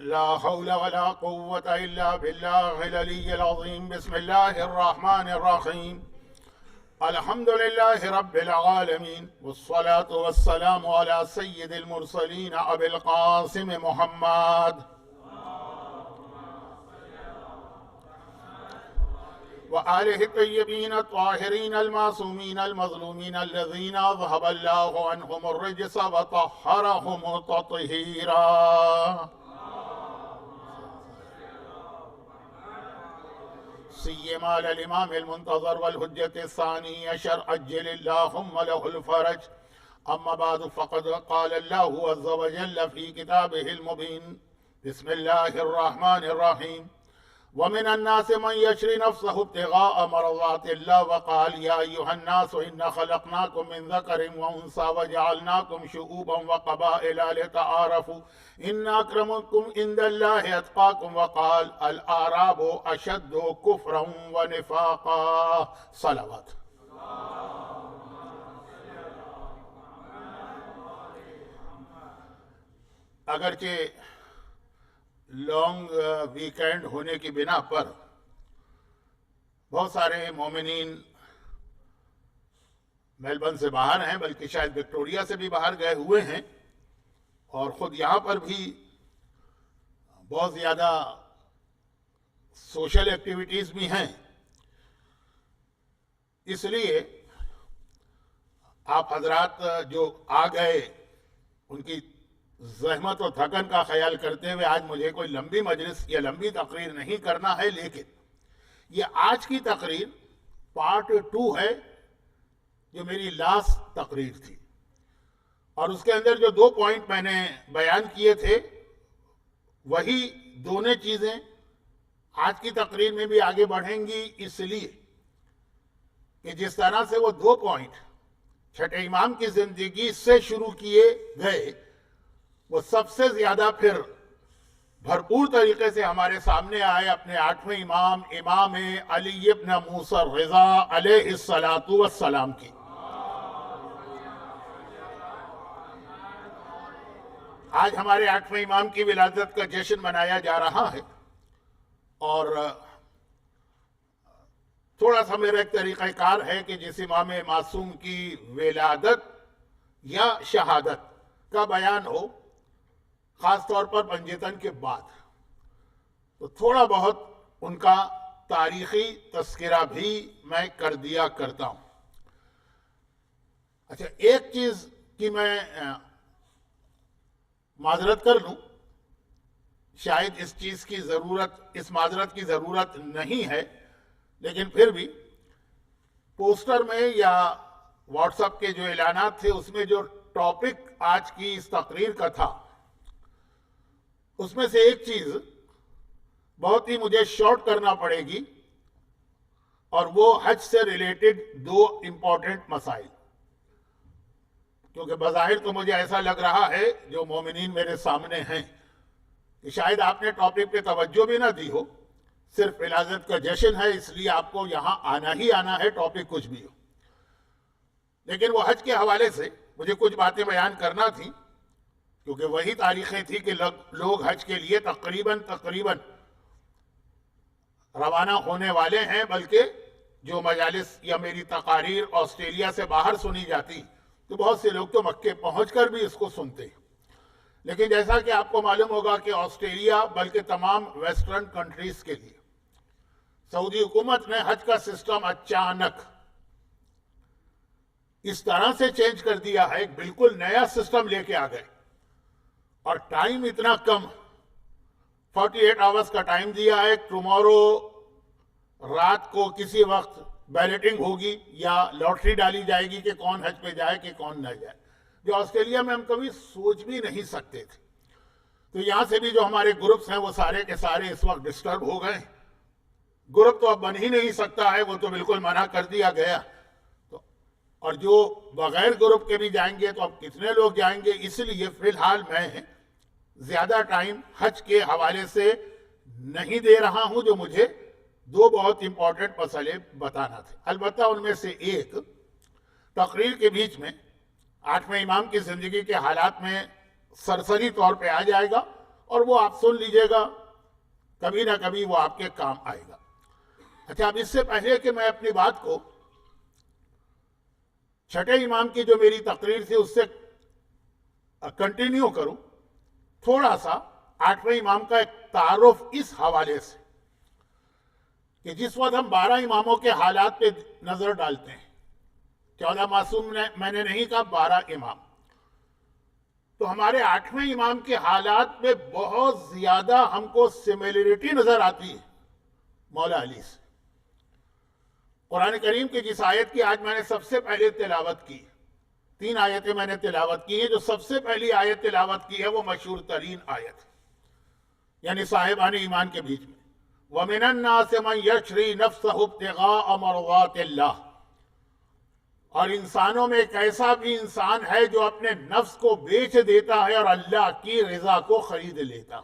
لا حول ولا قوة إلا بالله العلي العظيم. بسم الله الرحمن الرحيم. الحمد لله رب العالمين، والصلاة والسلام على سيد المرسلين أبي القاسم محمد وآله الطيبين الطاهرين المعصومين المظلومين الذين أذهب الله عنهم الرجس وطهرهم تطهيرا. سيما على الإمام المنتظر والحجة الثاني عشر عجل اللهم له الفرج. أما بعد، فقد قال الله عز وجل في كتابه المبين: بسم الله الرحمن الرحيم. ومن الناس من يشري نفسه ابتغاء مرضات الله وقال يا أيها الناس إنا خلقناكم من ذكر وأنثى وجعلناكم شعوبا وقبائل لتعارفوا إن أكرمكم عند الله أتقاكم وقال الأعراب أشد كفرا ونفاقا. صلوات. اگرچہ لانگ ویکینڈ ہونے کی بنا پر بہت سارے مومنین میلبرن سے باہر ہیں، بلکہ شاید وکٹوریا سے بھی باہر گئے ہوئے ہیں، اور خود یہاں پر بھی بہت زیادہ سوشل ایکٹیویٹیز بھی ہیں. اس لیے آپ حضرات جو آ گئے ان کی زحمت و تھکن کا خیال کرتے ہوئے آج مجھے کوئی لمبی مجلس یا لمبی تقریر نہیں کرنا ہے، لیکن یہ آج کی تقریر پارٹ 2 ہے جو میری لاسٹ تقریر تھی، اور اس کے اندر جو 2 پوائنٹ میں نے بیان کیے تھے وہی دونوں چیزیں آج کی تقریر میں بھی آگے بڑھیں گی، اس لیے کہ جس طرح سے وہ 2 پوائنٹ چھٹے امام کی زندگی سے شروع کیے گئے وہ سب سے زیادہ پھر بھرپور طریقے سے ہمارے سامنے آئے اپنے 8ویں امام امام علی ابن موسیٰ الرضا علیہ الصلاۃ والسلام کی. آج ہمارے 8ویں امام کی ولادت کا جشن منایا جا رہا ہے، اور تھوڑا سا میرا ایک طریقہ کار ہے کہ جس امام معصوم کی ولادت یا شہادت کا بیان ہو، خاص طور پر پنجتن کے بعد، تو تھوڑا بہت ان کا تاریخی تذکرہ بھی میں کر دیا کرتا ہوں. اچھا، ایک چیز کی میں معذرت کر لوں، شاید اس چیز کی ضرورت، اس معذرت کی ضرورت نہیں ہے، لیکن پھر بھی پوسٹر میں یا واٹس ایپ کے جو اعلانات تھے اس میں جو ٹاپک آج کی اس تقریر کا تھا، اس میں سے ایک چیز بہت ہی مجھے شارٹ کرنا پڑے گی، اور وہ حج سے ریلیٹڈ 2 امپورٹنٹ مسائل. کیونکہ بظاہر تو مجھے ایسا لگ رہا ہے جو مومنین میرے سامنے ہیں کہ شاید آپ نے ٹاپک پہ توجہ بھی نہ دی ہو، صرف ولادت کا جشن ہے اس لیے آپ کو یہاں آنا ہی آنا ہے، ٹاپک کچھ بھی ہو. لیکن وہ حج کے حوالے سے مجھے کچھ باتیں بیان کرنا تھی، کیونکہ وہی تاریخیں تھی کہ لوگ حج کے لیے تقریباً روانہ ہونے والے ہیں، بلکہ جو مجالس یا میری تقاریر آسٹریلیا سے باہر سنی جاتی تو بہت سے لوگ تو مکے پہنچ کر بھی اس کو سنتے. لیکن جیسا کہ آپ کو معلوم ہوگا کہ آسٹریلیا بلکہ تمام ویسٹرن کنٹریز کے لیے سعودی حکومت نے حج کا سسٹم اچانک اس طرح سے چینج کر دیا ہے، ایک بالکل نیا سسٹم لے کے آ گئے، اور ٹائم اتنا کم، 48 آورز کا ٹائم دیا ہے. ٹمارو رات کو کسی وقت بیلٹنگ ہوگی یا لاٹری ڈالی جائے گی کہ کون حج پہ جائے کہ کون نہ جائے، جو آسٹریلیا میں ہم کبھی سوچ بھی نہیں سکتے تھے. تو یہاں سے بھی جو ہمارے گروپس ہیں وہ سارے کے سارے اس وقت ڈسٹرب ہو گئے. گروپ تو اب بن ہی نہیں سکتا ہے، وہ تو بالکل منع کر دیا گیا. اور جو بغیر گروپ کے بھی جائیں گے تو اب کتنے لوگ جائیں گے. اس لیے فی الحال میں زیادہ ٹائم حج کے حوالے سے نہیں دے رہا ہوں، جو مجھے 2 بہت امپورٹنٹ مسئلے بتانا تھے. البتہ ان میں سے ایک تقریر کے بیچ میں 8ویں امام کی زندگی کے حالات میں سرسری طور پہ آ جائے گا، اور وہ آپ سن لیجئے گا، کبھی نہ کبھی وہ آپ کے کام آئے گا۔ اچھا، اب اس سے پہلے کہ میں اپنی بات کو چھٹے امام کی جو میری تقریر تھی اس سے کنٹینیو کروں، تھوڑا سا آٹھویں امام کا ایک تعارف اس حوالے سے کہ جس وقت ہم 12 اماموں کے حالات پہ نظر ڈالتے ہیں، 14 معصوم میں نے نہیں کہا، 12 امام، تو ہمارے آٹھویں امام کے حالات میں بہت زیادہ ہم کو سملیرٹی نظر آتی ہے مولا علی سے۔ قرآن کریم کی جس آیت کی آج میں نے سب سے پہلے تلاوت کی، 3 آیتیں میں نے تلاوت کی ہیں، جو سب سے پہلی آیت تلاوت کی ہے وہ مشہور ترین آیت ہے، یعنی صاحبان ایمان کے بیچ میں، وَمِنَ النَّاسِ مَنْ يَشْرِي نَفْسَهُ ابْتِغَاءَ مَرْضَاتِ اللَّهِ، اور انسانوں میں ایک ایسا بھی انسان ہے جو اپنے نفس کو بیچ دیتا ہے اور اللہ کی رضا کو خرید لیتا۔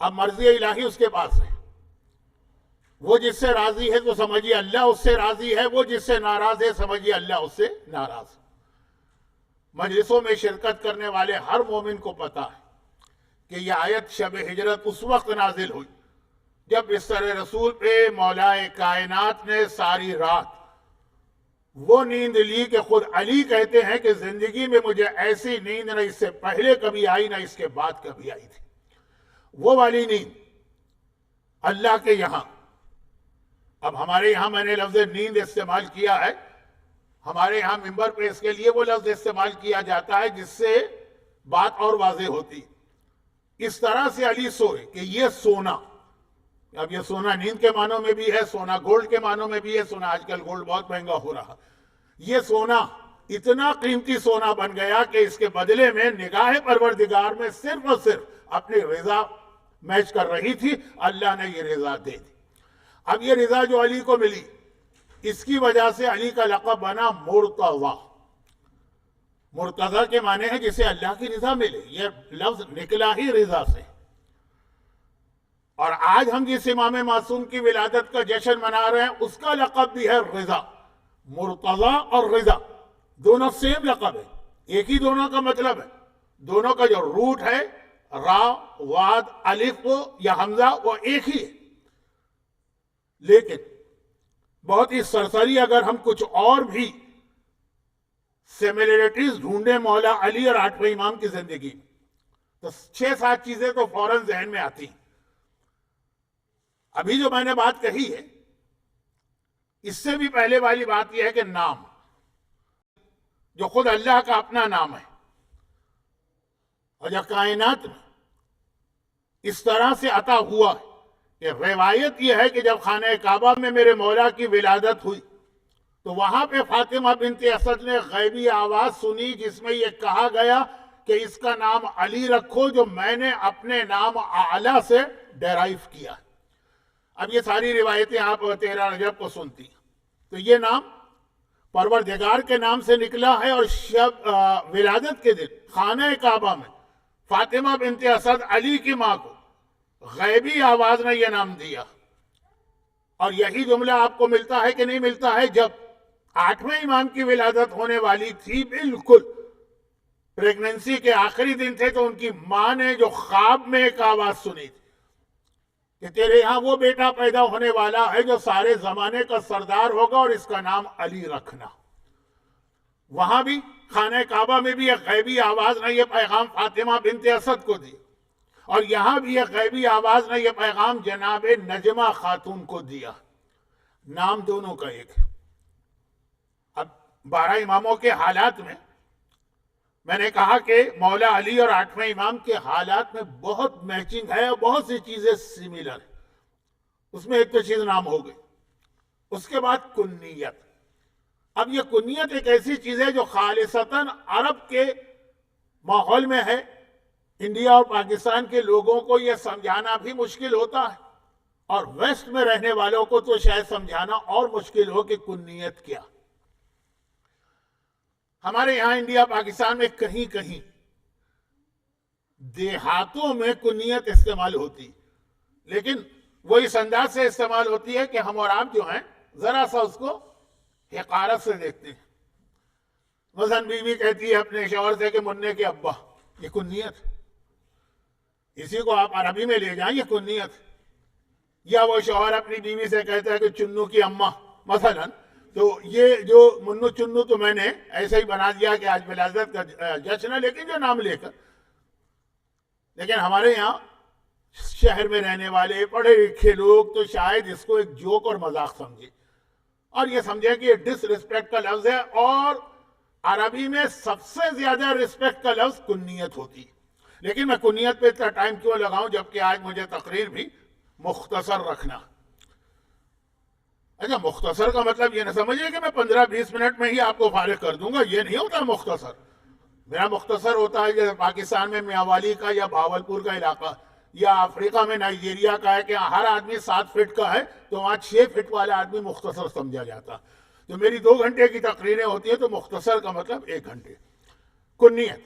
اب مرضی الہی اس کے پاس ہے، وہ جس سے راضی ہے تو سمجھیے اللہ اس سے راضی ہے، وہ جس سے ناراض ہے سمجھیے اللہ اس سے ناراض ہے۔ مجلسوں میں شرکت کرنے والے ہر مومن کو پتا ہے کہ یہ آیت شب ہجرت اس وقت نازل ہوئی جب بستر رسول پہ مولا کائنات نے ساری رات وہ نیند لی کہ خود علی کہتے ہیں کہ زندگی میں مجھے ایسی نیند نہ اس سے پہلے کبھی آئی نہ اس کے بعد کبھی آئی تھی۔ وہ والی نیند اللہ کے یہاں، اب ہمارے یہاں میں نے لفظ نیند استعمال کیا ہے، ہمارے یہاں ممبر پہ اس کے لیے وہ لفظ استعمال کیا جاتا ہے جس سے بات اور واضح ہوتی۔ اس طرح سے علی سوئے کہ یہ سونا، اب یہ سونا نیند کے معنوں میں بھی ہے، سونا گولڈ کے معنوں میں بھی ہے، سونا آج کل گولڈ بہت مہنگا ہو رہا، یہ سونا اتنا قیمتی سونا بن گیا کہ اس کے بدلے میں نگاہ پروردگار میں صرف اور صرف اپنی رضا میچ کر رہی تھی، اللہ نے یہ رضا دے دی۔ اب یہ رضا جو علی کو ملی، اس کی وجہ سے علی کا لقب بنا مرتضی۔ مرتضی کے معنی ہے جسے اللہ کی رضا ملے، یہ لفظ نکلا ہی رضا سے۔ اور آج ہم جس امام معصوم کی ولادت کا جشن منا رہے ہیں اس کا لقب بھی ہے رضا۔ مرتضی اور رضا دونوں سیم لقب ہے، ایک ہی دونوں کا مطلب ہے، دونوں کا جو روٹ ہے را، واد، الف یا حمزہ وہ ایک ہی ہے، لیکن بہت ہی سرسری اگر ہم کچھ اور بھی سیملیرٹیز ڈھونڈیں مولا علی اور آٹھویں امام کی زندگی تو 6-7 چیزیں تو فوراً ذہن میں آتی ہیں۔ ابھی جو میں نے بات کہی ہے اس سے بھی پہلے والی بات یہ ہے کہ نام جو خود اللہ کا اپنا نام ہے، اور جو کائنات میں اس طرح سے عطا ہوا ہے کہ روایت یہ ہے کہ جب خانہ کعبہ میں میرے مولا کی ولادت ہوئی تو وہاں پہ فاطمہ بنت اسد نے غیبی آواز سنی جس میں یہ کہا گیا کہ اس کا نام علی رکھو جو میں نے اپنے نام اعلیٰ سے ڈیرائیو کیا۔ اب یہ ساری روایتیں آپ 13 رجب کو سنتی ہیں، تو یہ نام پروردگار کے نام سے نکلا ہے، اور شب ولادت کے دن خانہ کعبہ میں فاطمہ بنت اسد علی کی ماں کو غیبی آواز نے یہ نام دیا۔ اور یہی جملہ آپ کو ملتا ہے کہ نہیں ملتا ہے جب آٹھویں امام کی ولادت ہونے والی تھی، بالکل پریگننسی کے آخری دن تھے، تو ان کی ماں نے جو خواب میں ایک آواز سنی تھی کہ تیرے یہاں وہ بیٹا پیدا ہونے والا ہے جو سارے زمانے کا سردار ہوگا اور اس کا نام علی رکھنا۔ وہاں بھی خانہ کعبہ میں بھی ایک غیبی آواز نے یہ پیغام فاطمہ بنت اسد کو دی، اور یہاں بھی ایک غیبی آواز نے یہ پیغام جناب نجمہ خاتون کو دیا۔ نام دونوں کا ایک ہے۔ اب 12 اماموں کے حالات میں نے کہا کہ مولا علی اور آٹھویں امام کے حالات میں بہت میچنگ ہے اور بہت سی چیزیں سملر ہیں۔ اس میں ایک تو چیز نام ہو گئی، اس کے بعد کنیت۔ اب یہ کنیت ایک ایسی چیز ہے جو خالصتاً عرب کے ماحول میں ہے، انڈیا اور پاکستان کے لوگوں کو یہ سمجھانا بھی مشکل ہوتا ہے، اور ویسٹ میں رہنے والوں کو تو شاید سمجھانا اور مشکل ہو کہ کنیت کیا۔ ہمارے یہاں انڈیا پاکستان میں کہیں کہیں دیہاتوں میں کنیت استعمال ہوتی، لیکن وہ اس انداز سے استعمال ہوتی ہے کہ ہم اور آپ جو ہیں ذرا سا اس کو حقارت سے دیکھتے ہیں۔ مثلا بیوی کہتی ہے اپنے شوہر سے کہ منع کے ابا، یہ کنیت۔ اسی کو آپ عربی میں لے جائیں، یہ کنیت. یا وہ شوہر اپنی بیوی سے کہتا ہے کہ چنو کی اماں مثلا، تو یہ جو منو چنو تو میں نے ایسا ہی بنا دیا کہ آج ولادت کا جشن ہے، لیکن جو نام لے کر. لیکن ہمارے یہاں شہر میں رہنے والے پڑھے لکھے لوگ تو شاید اس کو ایک جوک اور مذاق سمجھے، اور یہ سمجھے کہ یہ ڈس رسپیکٹ کا لفظ ہے. اور عربی میں سب سے زیادہ رسپیکٹ کا لفظ کنیت ہوتی ہے. لیکن میں کنیت پہ اتنا ٹائم کیوں لگاؤں جبکہ آج مجھے تقریر بھی مختصر رکھنا. اچھا، مختصر کا مطلب یہ نہ سمجھے کہ میں 15-20 منٹ میں ہی آپ کو فارغ کر دوں گا، یہ نہیں ہوتا مختصر. میرا مختصر ہوتا ہے جیسے پاکستان میں میاوالی کا یا بھاولپور کا علاقہ، یا افریقہ میں نائجیریا کا ہے کہ ہر آدمی 7 فٹ کا ہے تو وہاں 6 فٹ والا آدمی مختصر سمجھا جاتا. تو میری 2 گھنٹے کی تقریریں ہوتی ہیں تو مختصر کا مطلب 1 گھنٹے. کنیت،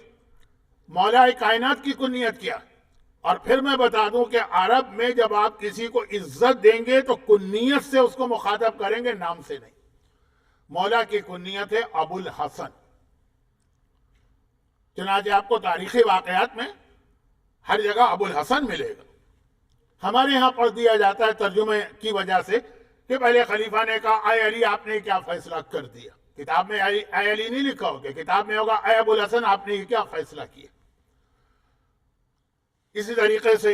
مولا کائنات کی کنیت کیا؟ اور پھر میں بتا دوں کہ عرب میں جب آپ کسی کو عزت دیں گے تو کنیت سے اس کو مخاطب کریں گے، نام سے نہیں. مولا کی کنیت ہے ابو الحسن. چنانچہ آپ کو تاریخی واقعات میں ہر جگہ ابو الحسن ملے گا. ہمارے ہاں پڑھ دیا جاتا ہے ترجمے کی وجہ سے کہ پہلے خلیفہ نے کہا اے علی آپ نے کیا فیصلہ کر دیا. کتاب میں اے علی نہیں لکھا ہوگا، کتاب میں ہوگا اے ابو الحسن آپ نے کیا فیصلہ کیا. اسی طریقے سے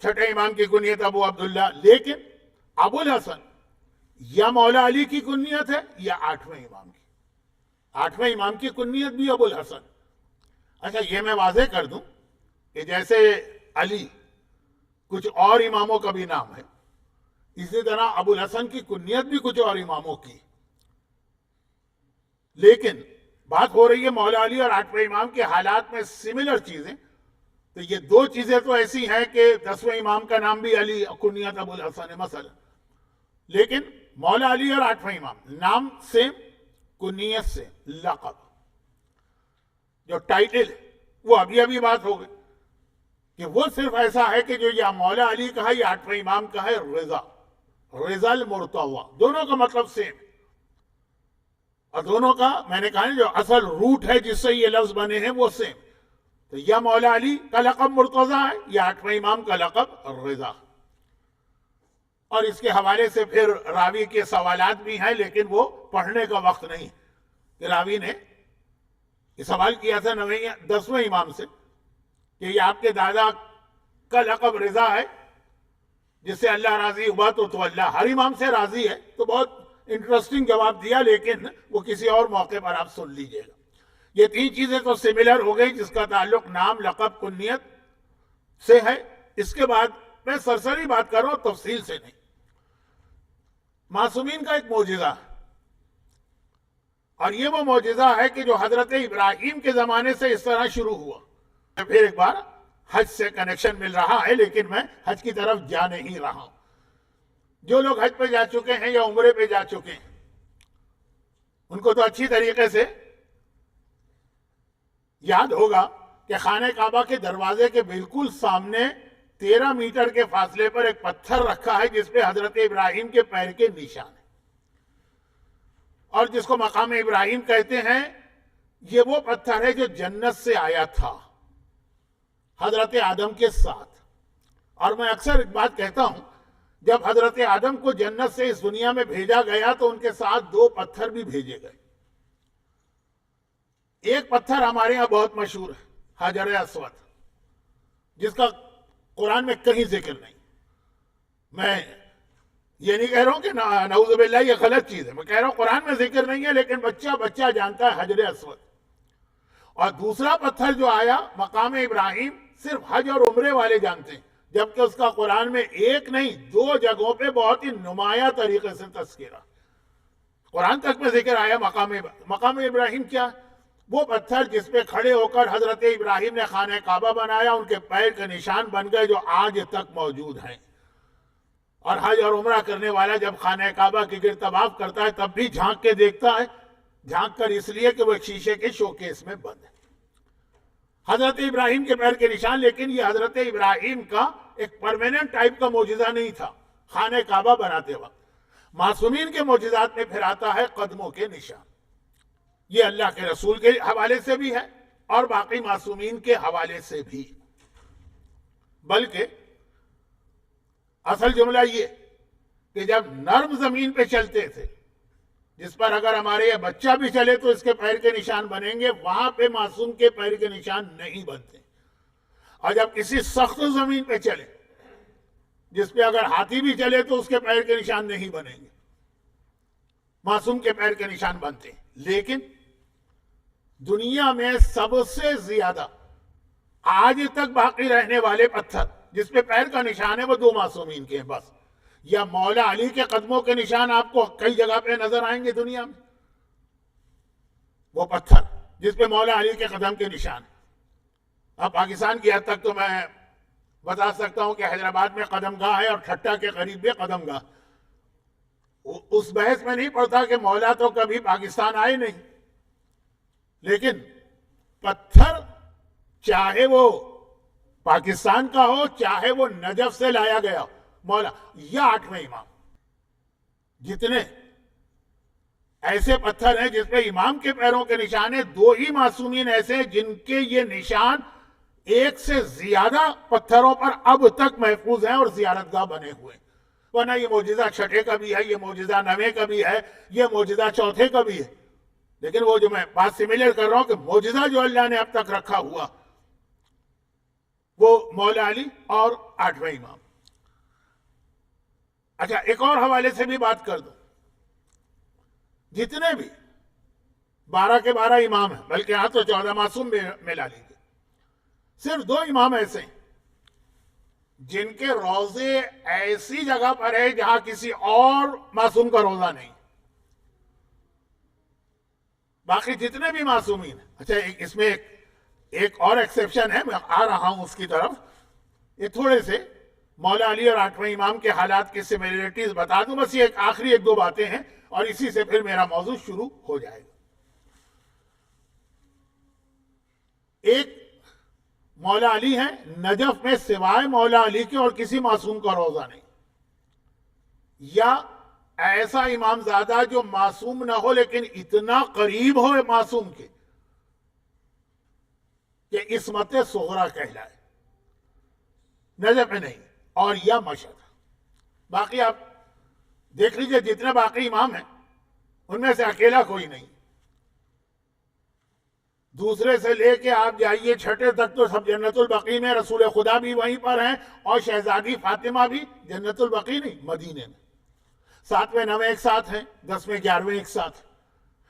چھٹے امام کی کنیت ابو عبداللہ. لیکن ابو الحسن یا مولا علی کی کنیت ہے یا 8ویں امام کی. 8ویں امام کی کنیت بھی ابو الحسن. اچھا، یہ میں واضح کر دوں کہ جیسے علی کچھ اور اماموں کا بھی نام ہے، اسی طرح ابو الحسن کی کنیت بھی کچھ اور اماموں کی. لیکن بات ہو رہی ہے مولا علی اور 8ویں امام کے حالات میں سملر چیزیں. تو یہ 2 چیزیں تو ایسی ہیں کہ 10ویں امام کا نام بھی علی، کنیت ابو الحسن ہے مثلا. لیکن مولا علی اور 8ویں امام نام سیم، کنیت سے لقب. جو ٹائٹل وہ ابھی بات ہو گئی کہ وہ صرف ایسا ہے کہ جو یا مولا علی کا ہے یا 8ویں امام کا ہے، رضا المرتضی. دونوں کا مطلب سیم، اور دونوں کا میں نے کہا جو اصل روٹ ہے جس سے یہ لفظ بنے ہیں وہ سیم. تو یا مولا علی کا لقب مرتضی ہے یا 8ویں امام کا لقب رضا. اور اس کے حوالے سے پھر راوی کے سوالات بھی ہیں، لیکن وہ پڑھنے کا وقت نہیں. کہ راوی نے یہ سوال کیا تھا 10ویں امام سے کہ یہ آپ کے دادا کا لقب رضا ہے جس سے اللہ راضی ہوا تو اللہ ہر امام سے راضی ہے. تو بہت انٹرسٹنگ جواب دیا، لیکن وہ کسی اور موقع پر آپ سن لیجئے گا. یہ 3 چیزیں تو سملر ہو گئی جس کا تعلق نام، لقب، کنیت سے ہے. اس کے بعد میں سرسری بات کر رہا ہوں، تفصیل سے نہیں. معصومین کا ایک معجزہ ہے، اور یہ وہ معجزہ ہے کہ جو حضرت ابراہیم کے زمانے سے اس طرح شروع ہوا. پھر ایک بار حج سے کنیکشن مل رہا ہے، لیکن میں حج کی طرف جا نہیں رہا ہوں. جو لوگ حج پہ جا چکے ہیں یا عمرے پہ جا چکے ہیں ان کو تو اچھی طریقے سے یاد ہوگا کہ خانہ کعبہ کے دروازے کے بالکل سامنے 13 میٹر کے فاصلے پر ایک پتھر رکھا ہے جس پہ حضرت ابراہیم کے پیر کے نشان ہیں، اور جس کو مقام ابراہیم کہتے ہیں. یہ وہ پتھر ہے جو جنت سے آیا تھا حضرت آدم کے ساتھ. اور میں اکثر ایک بات کہتا ہوں، جب حضرت آدم کو جنت سے اس دنیا میں بھیجا گیا تو ان کے ساتھ 2 پتھر بھی بھیجے گئے. ایک پتھر ہمارے ہاں بہت مشہور ہے، حجر اسود، جس کا قرآن میں کہیں ذکر نہیں. میں یہ نہیں کہہ رہا ہوں کہ نعوذ باللہ یہ غلط چیز ہے، میں کہہ رہا ہوں قرآن میں ذکر نہیں ہے، لیکن بچہ جانتا ہے حجر اسود. اور دوسرا پتھر جو آیا مقام ابراہیم صرف حج اور عمرے والے جانتے ہیں، جبکہ اس کا قرآن میں 1 نہیں 2 جگہوں پہ بہت ہی نمایاں طریقے سے تذکرہ. قرآن تک میں ذکر آیا مقام ابراہیم. کیا؟ وہ پتھر جس پہ کھڑے ہو کر حضرت ابراہیم نے خانہ کعبہ بنایا، ان کے پیر کے نشان بن گئے جو آج تک موجود ہیں. اور حج اور عمرہ کرنے والا جب خانہ کعبہ کے گرد طواف کرتا ہے تب بھی جھانک کے دیکھتا ہے، جھانک کر اس لیے کہ وہ ایک شیشے کے شوکیس میں بند ہے. حضرت ابراہیم کے پیر کے نشان. لیکن یہ حضرت ابراہیم کا ایک پرماننٹ ٹائپ کا معجزہ نہیں تھا خانہ کعبہ بناتے وقت. معصومین کے معجزات میں پھر آتا ہے قدموں کے نشان. یہ اللہ کے رسول کے حوالے سے بھی ہے اور باقی معصومین کے حوالے سے بھی. بلکہ اصل جملہ یہ کہ جب نرم زمین پہ چلتے تھے جس پر اگر ہمارے یہ بچہ بھی چلے تو اس کے پیر کے نشان بنیں گے، وہاں پہ معصوم کے پیر کے نشان نہیں بنتے. اور جب کسی سخت زمین پہ چلے جس پہ اگر ہاتھی بھی چلے تو اس کے پیر کے نشان نہیں بنیں گے، معصوم کے پیر کے نشان بنتے ہیں. لیکن دنیا میں سب سے زیادہ آج تک باقی رہنے والے پتھر جس پہ پیر کا نشان ہے وہ دو معصومین کے ہیں بس. یا مولا علی کے قدموں کے نشان آپ کو کئی جگہ پہ نظر آئیں گے دنیا میں، وہ پتھر جس پہ مولا علی کے قدم کے نشان. اب پاکستان کی حد تک تو میں بتا سکتا ہوں کہ حیدرآباد میں قدم گاہ ہے اور ٹھٹا کے قریب بھی قدم گاہ. اس بحث میں نہیں پڑتا کہ مولا تو کبھی پاکستان آئے نہیں، لیکن پتھر چاہے وہ پاکستان کا ہو چاہے وہ نجف سے لایا گیا مولا یا آٹھویں امام، جتنے ایسے پتھر ہیں جس پہ امام کے پیروں کے نشان ہیں، دو ہی معصومین ایسے ہیں جن کے یہ نشان ایک سے زیادہ پتھروں پر اب تک محفوظ ہیں اور زیارت گاہ بنے ہوئے ہیں. ورنہ یہ معجزہ چھٹے کا بھی ہے، یہ معجزہ نویں کا بھی ہے، یہ معجزہ چوتھے کا بھی ہے. لیکن وہ جو میں بات سملر کر رہا ہوں کہ معجزہ جو اللہ نے اب تک رکھا ہوا وہ مولا علی اور آٹھویں امام. اچھا ایک اور حوالے سے بھی بات کر دوں. جتنے بھی 12 کے 12 امام ہیں، بلکہ یہاں تو 14 معصوم ملا لیجیے، صرف 2 امام ایسے ہیں جن کے روزے ایسی جگہ پر ہے جہاں کسی اور معصوم کا روزہ نہیں. باقی جتنے بھی معصومین ہیں. اچھا اس میں ایک اور ایکسیپشن ہے، میں آ رہا ہوں اس کی طرف. یہ تھوڑے سے مولا علی اور آٹھویں امام کے حالات کی سملیرٹیز بتا دوں، بس یہ آخری 1-2 باتیں ہیں اور اسی سے پھر میرا موضوع شروع ہو جائے گا. ایک مولا علی ہیں، نجف میں سوائے مولا علی کے اور کسی معصوم کا روزہ نہیں. یا ایسا امام زادہ جو معصوم نہ ہو لیکن اتنا قریب ہو معصوم کے کہ عصمت صغرا کہلائے، نجف میں نہیں. اور یا مشہد. باقی آپ دیکھ لیجئے جتنے باقی امام ہیں ان میں سے اکیلا کوئی نہیں. دوسرے سے لے کے آپ جائیے چھٹے تک تو سب جنت البقیع میں، رسول خدا بھی وہیں پر ہیں اور شہزادی فاطمہ بھی جنت البقیع نہیں مدینے میں. 7ویں 9ویں ایک ساتھ ہیں، 10ویں 11ویں ایک ساتھ.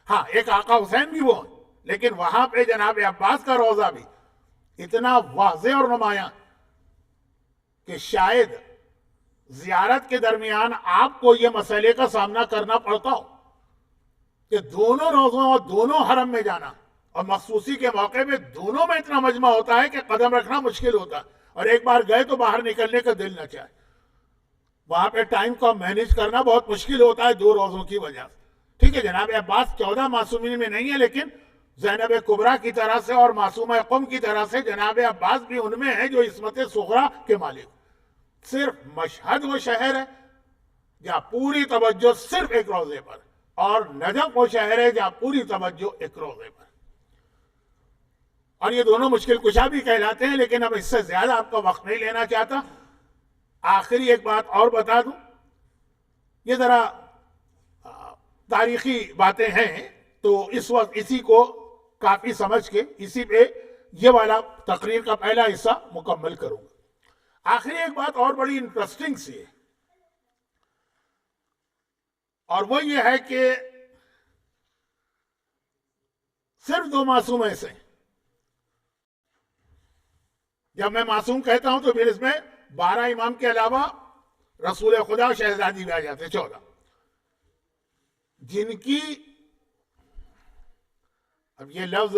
ہاں ایک آقا حسین بھی وہ ہیں، لیکن وہاں پہ جناب عباس کا روزہ بھی اتنا واضح اور نمایاں کہ شاید زیارت کے درمیان آپ کو یہ مسئلے کا سامنا کرنا پڑتا ہو کہ دونوں روزوں اور دونوں حرم میں جانا، اور مخصوصی کے موقع پہ دونوں میں اتنا مجمع ہوتا ہے کہ قدم رکھنا مشکل ہوتا ہے، اور ایک بار گئے تو باہر نکلنے کا دل نہ چاہے. وہاں پہ ٹائم کو مینیج کرنا بہت مشکل ہوتا ہے 2 روزوں کی وجہ سے. ٹھیک ہے جناب عباس 14 معصومین میں نہیں ہے، لیکن زینب کبریٰ کی طرح سے اور معصومہ قم کی طرح سے جناب عباس بھی ان میں ہیں جو عصمت صغرا کے مالک. صرف مشہد وہ شہر ہے جہاں پوری توجہ صرف ایک روزے پر، اور نجف وہ شہر ہے جہاں پوری توجہ ایک روزے پر. اور یہ دونوں مشکل کشا بھی کہلاتے ہیں، لیکن اب اس سے زیادہ آپ کا وقت نہیں لینا چاہتا. آخری ایک بات اور بتا دوں، یہ ذرا تاریخی باتیں ہیں تو اس وقت اسی کو کافی سمجھ کے اسی پہ یہ والا تقریر کا پہلا حصہ مکمل کروں گا. آخری ایک بات اور بڑی انٹرسٹنگ سی ہے، اور وہ یہ ہے کہ صرف 2 معصوم ایسے ہیں. جب میں معصوم کہتا ہوں تو پھر اس میں 12 امام کے علاوہ رسول خدا اور شہزادی بھی آ جاتے ہیں 14، جن کی اب یہ لفظ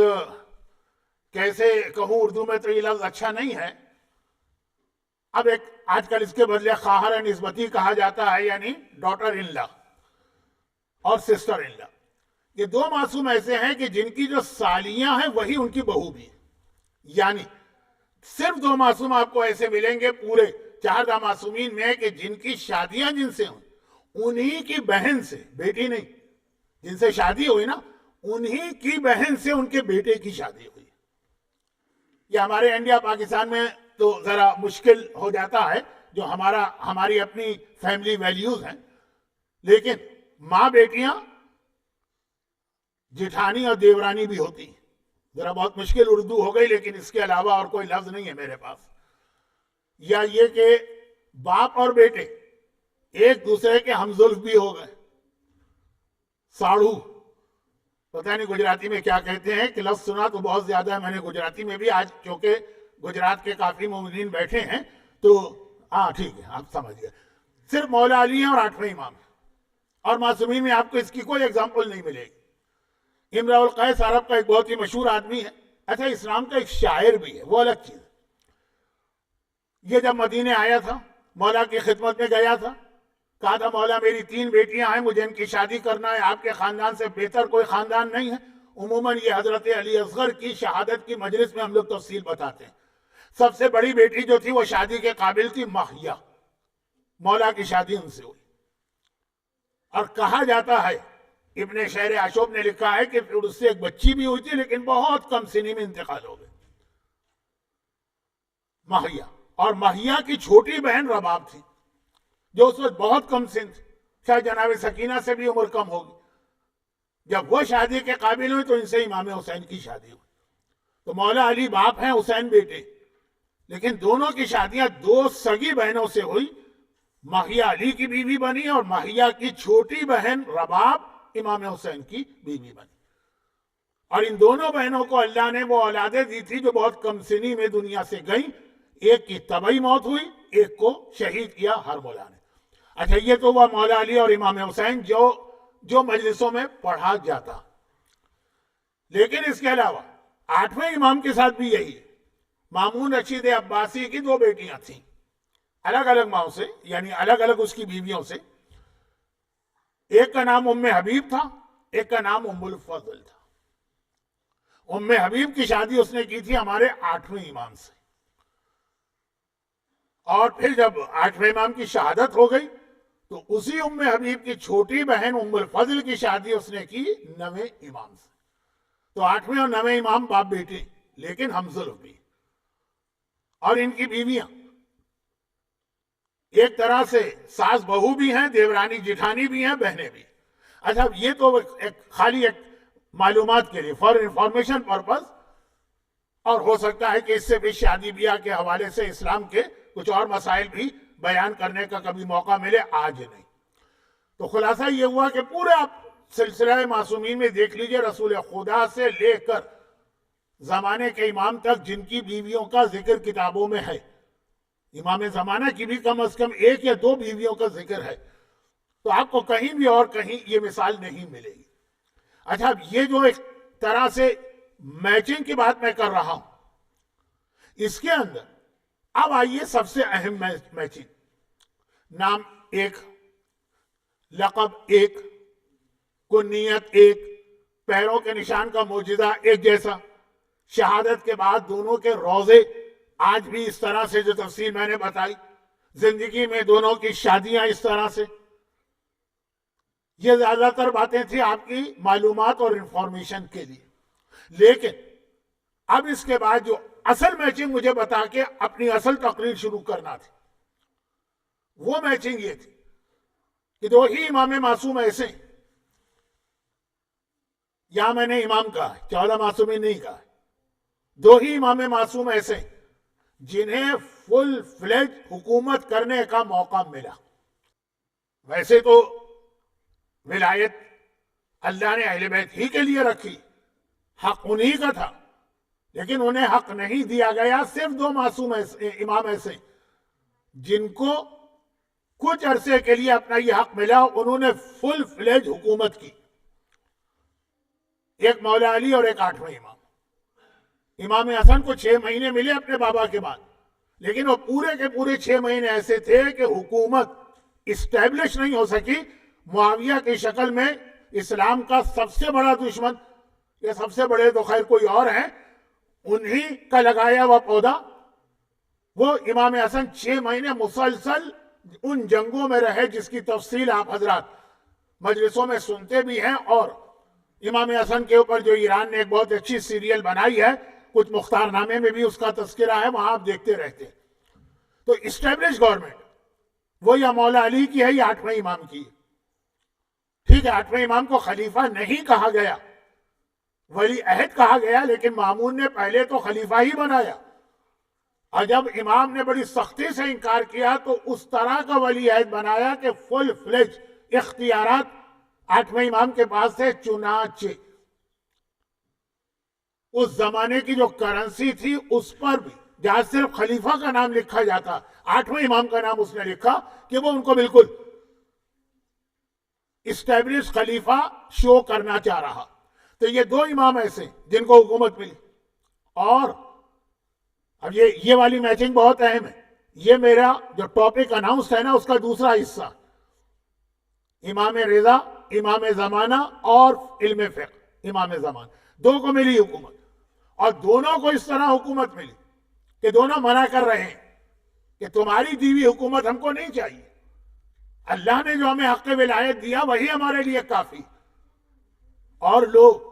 کیسے کہوں اردو میں تو یہ لفظ اچھا نہیں ہے. اب ایک آج کل اس کے بدلے خواہر نسبتی کہا جاتا ہے، یعنی ڈاٹر ان لا اور سسٹر ان لا. یہ 2 معصوم ایسے ہیں کہ جن کی جو سالیاں ہیں وہی ان کی بہو بھی ہے. یعنی صرف 2 معصوم آپ کو ایسے ملیں گے پورے 14 معصومین میں کہ جن کی شادیاں جن سے ہوں، انہی کی بہن سے، بیٹی نہیں، جن سے شادی ہوئی نا انہی کی بہن سے ان کے بیٹے کی شادی ہوئی. یہ ہمارے انڈیا پاکستان میں تو ذرا مشکل ہو جاتا ہے، جو ہماری اپنی فیملی ویلیوز ہیں. لیکن ماں بیٹیاں جٹھانی اور دیورانی بھی ہوتی ہیں. ذرا بہت مشکل اردو ہو گئی، لیکن اس کے علاوہ اور کوئی لفظ نہیں ہے میرے پاس. یا یہ کہ باپ اور بیٹے ایک دوسرے کے ہمزلف بھی ہو گئے. ساڑھو، پتہ نہیں گجراتی میں کیا کہتے ہیں، کہ لفظ سنا تو بہت زیادہ ہے میں نے گجراتی میں بھی. آج چونکہ گجرات کے کافی مومنین بیٹھے ہیں تو ہاں ٹھیک ہے، آپ سمجھ گئے. صرف مولا علی ہیں اور 8ویں امام ہیں، اور معصومین میں آپ کو اس کی کوئی ایگزامپل نہیں ملے گی. امرؤ القیس عرب کا ایک بہت ہی مشہور آدمی ہے. اچھا، اسلام کا ایک شاعر بھی ہے، وہ الگ چیز ہے. یہ جب مدینے آیا تھا، مولا کی خدمت میں گیا تھا، کہا تھا مولا میری 3 بیٹیاں ہیں، مجھے ان کی شادی کرنا ہے، آپ کے خاندان سے بہتر کوئی خاندان نہیں ہے. عموماً یہ حضرت علی اصغر کی شہادت کی مجلس میں ہم لوگ تفصیل بتاتے ہیں. سب سے بڑی بیٹی جو تھی وہ شادی کے قابل تھی، ماہیہ. مولا کی شادی ان سے ہوئی، اور کہا جاتا ہے، ابن شہر عاشوب نے لکھا ہے کہ پھر اس سے ایک بچی بھی ہوئی تھی، لیکن بہت کم سنی میں انتقال ہو گئی. ماہیہ. اور ماہیہ کی چھوٹی بہن رباب تھی، جو اس وقت بہت کم سن تھی، شاید جناب سکینہ سے بھی عمر کم ہوگی. جب وہ شادی کے قابل ہوئی تو ان سے امام حسین کی شادی ہوئی. تو مولا علی باپ ہیں، حسین بیٹے، لیکن دونوں کی شادیاں 2 سگی بہنوں سے ہوئی. ماہیہ علی کی بیوی بنی، اور ماہیہ کی چھوٹی بہن رباب امام حسین کی بیوی بنی. اور ان دونوں بہنوں کو اللہ نے وہ اولادیں دی تھی جو بہت کم سنی میں دنیا سے گئیں. ایک کی طبعی موت ہوئی، ایک کو شہید کیا ہر مولا نے. اچھا، یہ تو وہ مولا علی اور امام حسین جو مجلسوں میں پڑھا جاتا. لیکن اس کے علاوہ 8ویں امام کے ساتھ بھی یہی ہے. مامون رشید عباسی کی 2 بیٹیاں تھیں، الگ الگ ماؤں سے، یعنی الگ الگ اس کی بیویوں سے. ایک کا نام ام حبیب تھا، ایک کا نام ام الفضل تھا. ام حبیب کی شادی اس نے کی تھی ہمارے 8ویں امام سے. اور پھر جب 8ویں امام کی شہادت ہو گئی تو اسی ام حبیب کی چھوٹی بہن ام الفضل کی شادی اس نے کی 9ویں امام سے. تو 8ویں اور 9ویں امام باپ بیٹے، لیکن ہمزلف بھی. اور ان کی بیویاں ایک طرح سے ساس بہو بھی ہیں، دیورانی جٹھانی بھی ہیں، بہنیں بھی. اچھا، یہ تو خالی ایک معلومات کے لیے، فار انفارمیشن پرپز. اور ہو سکتا ہے کہ اس سے بھی شادی بیاہ کے حوالے سے اسلام کے کچھ اور مسائل بھی بیان کرنے کا کبھی موقع ملے، آج نہیں. تو خلاصہ یہ ہوا کہ پورے آپ سلسلہ معصومین میں دیکھ لیجئے، رسول خدا سے لے کر زمانے کے امام تک جن کی بیویوں کا ذکر کتابوں میں ہے، امام زمانہ کی بھی کم از کم 1 یا 2 بیویوں کا ذکر ہے، تو آپ کو کہیں بھی اور کہیں یہ مثال نہیں ملے گی. اچھا، اب یہ جو ایک طرح سے میچنگ کی بات میں کر رہا ہوں، اس کے اندر اب آئیے سب سے اہم میچنگ. نام 1، لقب 1، کنیت 1، پیروں کے نشان کا معجزہ ایک جیسا. شہادت کے بعد دونوں کے روزے آج بھی اس طرح سے جو تفصیل میں نے بتائی. زندگی میں دونوں کی شادیاں اس طرح سے. یہ زیادہ تر باتیں تھی آپ کی معلومات اور انفارمیشن کے لیے. لیکن اب اس کے بعد جو اصل میچنگ مجھے بتا کے اپنی اصل تقریر شروع کرنا تھی، وہ میچنگ یہ تھی کہ 2 ہی امام معصوم ایسے ہیں. یہاں میں نے امام کہا ہے، 14 معصومین نہیں کہا ہے. 2 ہی امام معصوم ایسے ہیں جنہیں فل فلیج حکومت کرنے کا موقع ملا. ویسے تو ولایت اللہ نے اہل بیت ہی کے لیے رکھی، حق انہی کا تھا، لیکن انہیں حق نہیں دیا گیا. صرف 2 معصوم امام ایسے جن کو کچھ عرصے کے لیے اپنا یہ حق ملا، انہوں نے فل فلیج حکومت کی. ایک مولا علی اور ایک 8ویں امام. امام حسن کو 6 مہینے ملے اپنے بابا کے بعد، لیکن وہ پورے کے پورے 6 مہینے ایسے تھے کہ حکومت اسٹیبلش نہیں ہو سکی. معاویہ کی شکل میں اسلام کا سب سے بڑا دشمن، یا سب سے بڑے تو خیر کوئی اور ہیں، انہی کا لگایا ہوا پودا. وہ امام حسن 6 مہینے مسلسل ان جنگوں میں رہے جس کی تفصیل آپ حضرات مجلسوں میں سنتے بھی ہیں. اور امام حسن کے اوپر جو ایران نے ایک بہت اچھی سیریل بنائی ہے، کچھ مختار نامے میں بھی اس کا تذکرہ ہے، وہاں آپ دیکھتے رہتے ہیں۔ تو اسٹیبلش گورنمنٹ وہ یا مولا علی کی ہے یا آٹھویں امام کی ہے۔ ٹھیک ہے، آٹھویں امام کو خلیفہ نہیں کہا گیا، ولی عہد کہا گیا، لیکن مامون نے پہلے تو خلیفہ ہی بنایا، اور جب امام نے بڑی سختی سے انکار کیا تو اس طرح کا ولی عہد بنایا کہ فل فلیج اختیارات آٹھویں امام کے پاس سے۔ چنانچہ اس زمانے کی جو کرنسی تھی اس پر بھی جہاں صرف خلیفہ کا نام لکھا جاتا، آٹھویں امام کا نام اس نے لکھا کہ وہ ان کو بالکل اسٹیبلش خلیفہ شو کرنا چاہ رہا۔ تو یہ دو امام ایسے جن کو حکومت ملی۔ اور اب یہ والی میچنگ بہت اہم ہے، یہ میرا جو ٹاپک اناؤنس ہے نا اس کا دوسرا حصہ، امام رضا، امام زمانہ اور علم فقہ۔ امام زمانہ دو کو ملی حکومت، اور دونوں کو اس طرح حکومت ملی کہ دونوں منع کر رہے ہیں کہ تمہاری دی ہوئی حکومت ہم کو نہیں چاہیے، اللہ نے جو ہمیں حق ولایت دیا وہی ہمارے لیے کافی۔ اور لوگ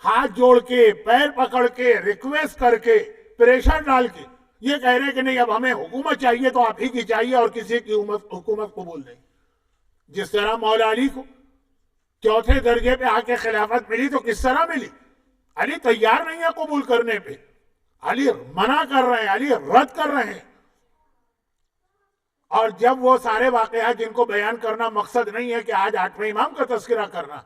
ہاتھ جوڑ کے، پیر پکڑ کے، ریکویسٹ کر کے، پریشر ڈال کے یہ کہہ رہے کہ نہیں اب ہمیں حکومت چاہیے تو آپ ہی کی چاہیے اور کسی کی حکومت قبول نہیں۔ جس طرح مولا علی کو چوتھے درجے پہ آ کے خلافت ملی تو کس طرح ملی؟ علی تیار نہیں ہے قبول کرنے پہ، علی منع کر رہے ہیں، علی رد کر رہے ہیں۔ اور جب وہ سارے واقعات جن کو بیان کرنا مقصد نہیں ہے کہ آج آٹھویں امام کا تذکرہ کرنا،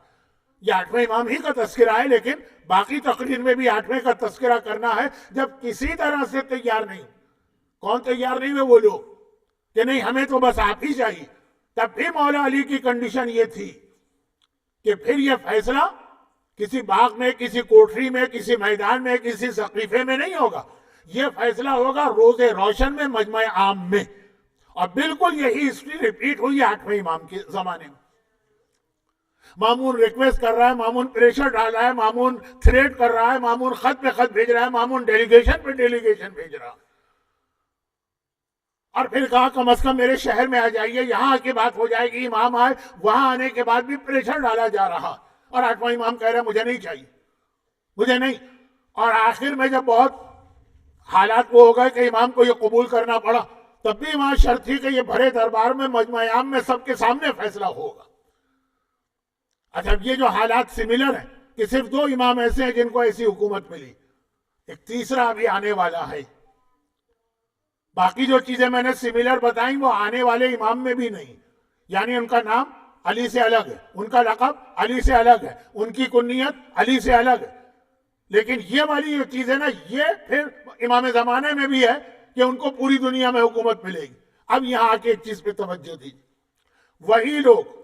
یہ آٹھویں امام ہی کا تذکرہ ہے، لیکن باقی تقریر میں بھی آٹھویں کا تذکرہ کرنا ہے، جب کسی طرح سے تیار نہیں۔ کون تیار نہیں ہوئے؟ وہ لوگ کہ نہیں ہمیں تو بس آپ ہی چاہیے۔ تب بھی مولا علی کی کنڈیشن یہ تھی کہ پھر یہ فیصلہ کسی باغ میں، کسی کوٹری میں، کسی میدان میں، کسی سقیفے میں نہیں ہوگا، یہ فیصلہ ہوگا روز روشن میں، مجمع عام میں۔ اور بالکل یہی ہسٹری ریپیٹ ہوئی آٹھویں امام کے زمانے میں۔ مامون ریکویسٹ کر رہا ہے، مامون پریشر ڈال رہا ہے، مامون تھریٹ کر رہا ہے، مامون خط پہ خط بھیج رہا ہے، مامون ڈیلیگیشن پہ ڈیلیگیشن بھیج رہا ہے، اور پھر کہا کم از کم میرے شہر میں آ جائیے، یہاں کی بات ہو جائے گی۔ امام آئے، وہاں آنے کے بعد بھی پریشر ڈالا جا رہا، اور آٹھواں امام کہہ رہے مجھے نہیں چاہیے، مجھے نہیں۔ اور آخر میں جب بہت حالات وہ ہو گئے کہ امام کو یہ قبول کرنا پڑا، تب بھی وہاں شرط تھی کہ یہ بھرے دربار میں، مجمع عام میں، سب کے سامنے فیصلہ ہوگا۔ اچھا، یہ جو حالات سملر ہیں کہ صرف دو امام ایسے ہیں جن کو ایسی حکومت ملی، ایک تیسرا بھی آنے والا ہے۔ باقی جو چیزیں میں نے سملر بتائیں وہ آنے والے امام میں بھی نہیں، یعنی ان کا نام علی سے الگ ہے، ان کا لقب علی سے الگ ہے، ان کی کنیت علی سے الگ ہے، لیکن یہ والی جو چیز ہے نا، یہ پھر امام زمانے میں بھی ہے کہ ان کو پوری دنیا میں حکومت ملے گی۔ اب یہاں آ کے ایک چیز پہ توجہ دیجیے، وہی لوگ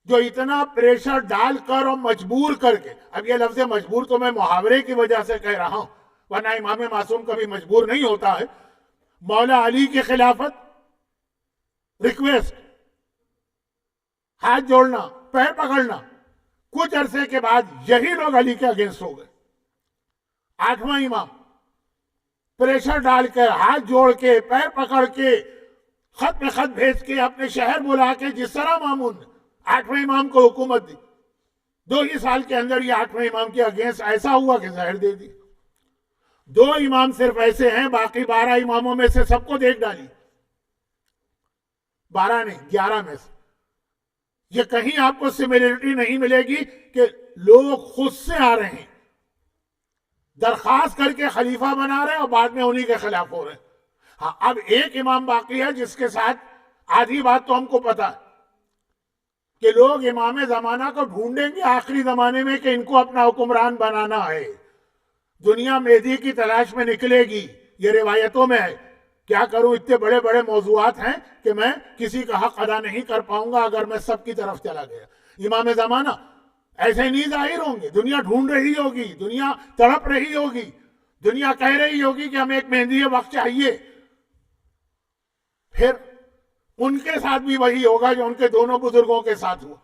جو اتنا پریشر ڈال کر اور مجبور کر کے، اب یہ لفظ مجبور تو میں محاورے کی وجہ سے کہہ رہا ہوں، ورنہ امام معصوم کبھی مجبور نہیں ہوتا ہے، مولا علی کی خلافت، ریکویسٹ، ہاتھ جوڑنا، پیر پکڑنا، کچھ عرصے کے بعد یہی لوگ علی کے اگینسٹ ہو گئے۔ آٹھواں امام پریشر ڈال کر، ہاتھ جوڑ کے، پیر پکڑ کے، خط پہ خط بھیج کے، اپنے شہر بلا کے، جس طرح مامون نے آٹھویں امام کو حکومت دی، 2 ہی سال کے اندر یہ آٹھویں امام کے اگینسٹ ایسا ہوا کہ زہر دے دی۔ 2 امام صرف ایسے ہیں، باقی 12 اماموں میں سے سب کو دیکھ ڈالی، 12 نہیں 11 میں سے۔ یہ کہیں آپ کو سملیرٹی نہیں ملے گی کہ لوگ خود سے آ رہے ہیں، درخواست کر کے خلیفہ بنا رہے ہیں اور بعد میں انہی کے خلاف ہو رہے ہیں۔ ہاں، اب ایک امام باقی ہے جس کے ساتھ آدھی بات تو ہم کو پتا ہے کہ لوگ امام زمانہ کو ڈھونڈیں گے آخری زمانے میں کہ ان کو اپنا حکمران بنانا ہے، دنیا مہدی کی تلاش میں نکلے گی، یہ روایتوں میں ہے۔ کیا کروں، اتنے بڑے بڑے موضوعات ہیں کہ میں کسی کا حق ادا نہیں کر پاؤں گا اگر میں سب کی طرف چلا گیا۔ امام زمانہ ایسے نہیں ظاہر ہوں گے، دنیا ڈھونڈ رہی ہوگی، دنیا تڑپ رہی ہوگی، دنیا کہہ رہی ہوگی کہ ہمیں ایک مہدی وقت چاہیے۔ پھر ان کے ساتھ بھی وہی ہوگا جو ان کے دونوں بزرگوں کے ساتھ ہوا،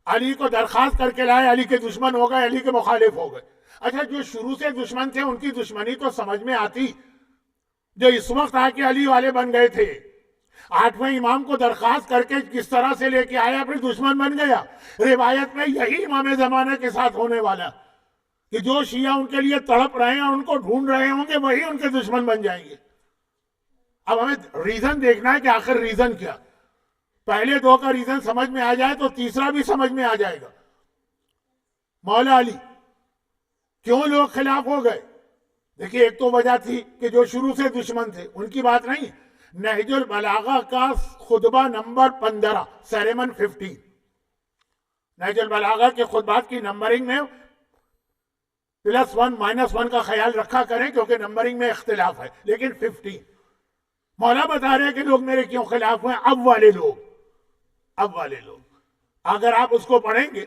علی کو درخواست کر کے لائے، علی کے دشمن ہو گئے، علی کے مخالف ہو گئے۔ اچھا، جو شروع سے دشمن تھے ان کی دشمنی تو سمجھ میں آتی، جو اس وقت آ کے علی والے بن گئے تھے، آٹھویں امام کو درخواست کر کے کس طرح سے لے کے آیا، پھر دشمن بن گیا۔ روایت میں یہی امام زمانہ کے ساتھ ہونے والا، کہ جو شیعہ ان کے لیے تڑپ رہے ہیں اور ان کو ڈھونڈ رہے ہوں گے وہی ان کے دشمن بن جائیں گے. اب ہمیں ریزن دیکھنا ہے کہ آخر ریزن کیا. پہلے دو کا ریزن سمجھ میں آ جائے تو تیسرا بھی سمجھ میں آ جائے گا. مولا علی کیوں لوگ خلاف ہو گئے؟ دیکھیے ایک تو وجہ تھی کہ جو شروع سے دشمن تھے ان کی بات نہیں. نہج البلاغہ کا خطبہ نمبر 15 سیریمن 15. نہج البلاغہ کے خطبات کی نمبرنگ میں +1 -1 کا خیال رکھا کریں کیونکہ نمبرنگ میں اختلاف ہے, لیکن 15. مولا بتا رہے ہیں کہ لوگ میرے کیوں خلاف ہوئے. اب والے لوگ اگر آپ اس کو پڑھیں گے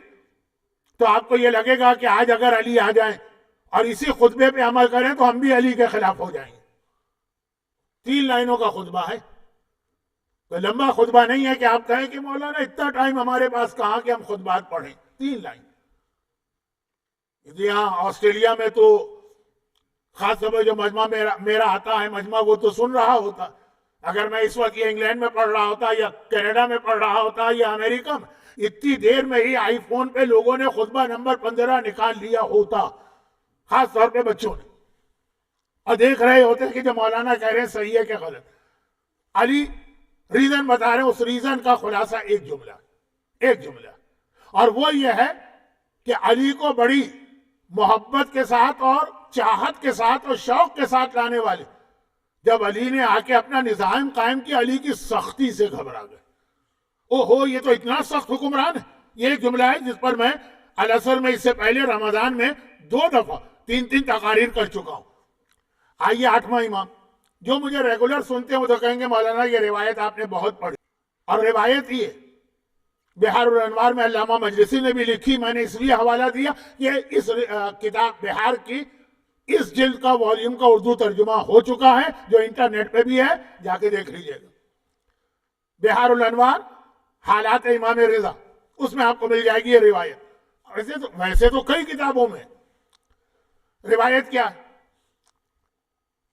تو آپ کو یہ لگے گا کہ آج اگر علی آ جائیں اور اسی خطبے پہ عمل کریں تو ہم بھی علی کے خلاف ہو جائیں گے. 3 لائنوں کا خطبہ ہے, تو لمبا خطبہ نہیں ہے کہ آپ کہیں کہ مولانا اتنا ٹائم ہمارے پاس کہاں کہ ہم خطبات پڑھیں. 3 لائن. یہاں آسٹریلیا میں تو خاص طور پر جو مجمع میرا آتا ہے مجمع, وہ تو سن رہا ہوتا. اگر میں اس وقت یہ انگلینڈ میں پڑھ رہا ہوتا یا کینیڈا میں پڑھ رہا ہوتا یا امریکہ میں, اتنی دیر میں ہی آئی فون پہ لوگوں نے خطبہ نمبر 15 نکال لیا ہوتا, خاص طور پہ بچوں نے, اور دیکھ رہے ہوتے کہ جو مولانا کہہ رہے ہیں صحیح ہے کہ غلط. علی ریزن بتا رہے ہیں, اس ریزن کا خلاصہ ایک جملہ, اور وہ یہ ہے کہ علی کو بڑی محبت کے ساتھ اور چاہت کے ساتھ اور شوق کے ساتھ لانے والے جب علی نے آ کے اپنا نظام قائم کیا علی کی سختی سے گھبرا گئے. اوہو یہ تو اتنا سخت حکمران ہے. یہ ایک جملہ ہے جس پر میں العصر میں اس سے پہلے رمضان میں 2 دفعہ 3 تقاریر کر چکا ہوں. آئیے 8واں امام. جو مجھے ریگولر سنتے ہیں وہ تو کہیں گے مولانا یہ روایت آپ نے بہت پڑھی, اور روایت یہ بہار الانوار میں علامہ مجلسی نے بھی لکھی. میں نے اس لیے حوالہ دیا کہ اس کتاب بہار کی اس جلد کا والیوم کا اردو ترجمہ ہو چکا ہے جو انٹرنیٹ پہ بھی ہے, جا کے دیکھ لیجئے گا. بہار الانوار حالات امام رضا, اس میں آپ کو مل جائے گی یہ روایت. ویسے تو کئی کتابوں میں روایت کیا ہے.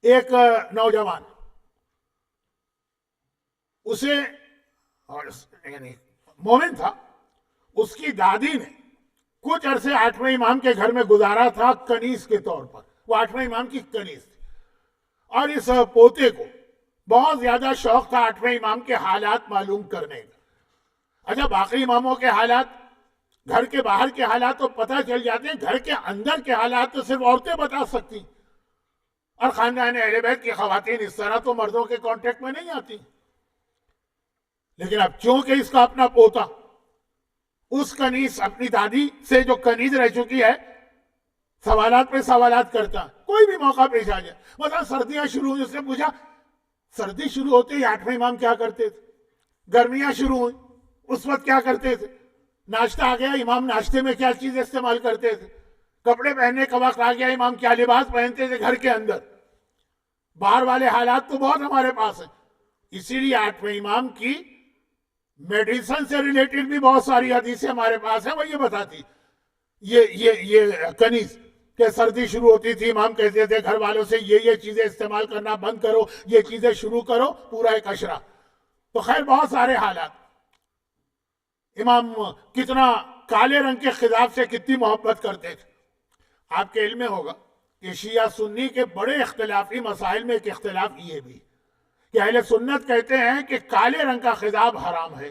ایک نوجوان اسے یعنی مومن تھا, اس کی دادی نے کچھ عرصے 8ویں امام کے گھر میں گزارا تھا کنیز کے طور پر. وہ 8ویں امام کی کنیز تھی, اور اس پوتے کو بہت زیادہ شوق تھا 8ویں امام کے حالات معلوم کرنے کا. اچھا باقی اماموں کے حالات, گھر کے باہر کے حالات تو پتہ چل جاتے ہیں, گھر کے اندر کے حالات تو صرف عورتیں بتا سکتی, اور خاندان اہل بیت کی خواتین اس طرح تو مردوں کے کانٹیکٹ میں نہیں آتی. لیکن اب چونکہ اس کا اپنا پوتا اس کنیز اپنی دادی سے جو کنیز رہ چکی ہے سوالات پہ سوالات کرتا, کوئی بھی موقع پیش آ جائے. مثلا سردیاں شروع ہوئی, اس نے پوچھا سردی شروع ہوتے ہی 8ویں امام کیا کرتے تھے, گرمیاں شروع ہوئی اس وقت کیا کرتے تھے, ناشتہ آ گیا امام ناشتے میں کیا چیز استعمال کرتے تھے, کپڑے پہننے کا وقت آ گیا امام کیا لباس پہنتے تھے گھر کے اندر. باہر والے حالات تو بہت ہمارے پاس ہیں, اسی لیے 8ویں امام کی میڈیسن سے ریلیٹڈ بھی بہت ساری حدیثیں ہمارے پاس ہیں. وہ یہ بتاتی یہ کنیز کہ سردی شروع ہوتی تھی امام کہتے تھے گھر والوں سے یہ چیزیں استعمال کرنا بند کرو, یہ چیزیں شروع کرو, پورا ایک اشرا. تو خیر بہت سارے حالات. امام کتنا کالے رنگ کے خضاب سے کتنی محبت کرتے تھے. آپ کے علم میں ہوگا کہ شیعہ سنی کے بڑے اختلافی مسائل میں ایک اختلاف یہ بھی کہ اہل سنت کہتے ہیں کہ کالے رنگ کا خضاب حرام ہے.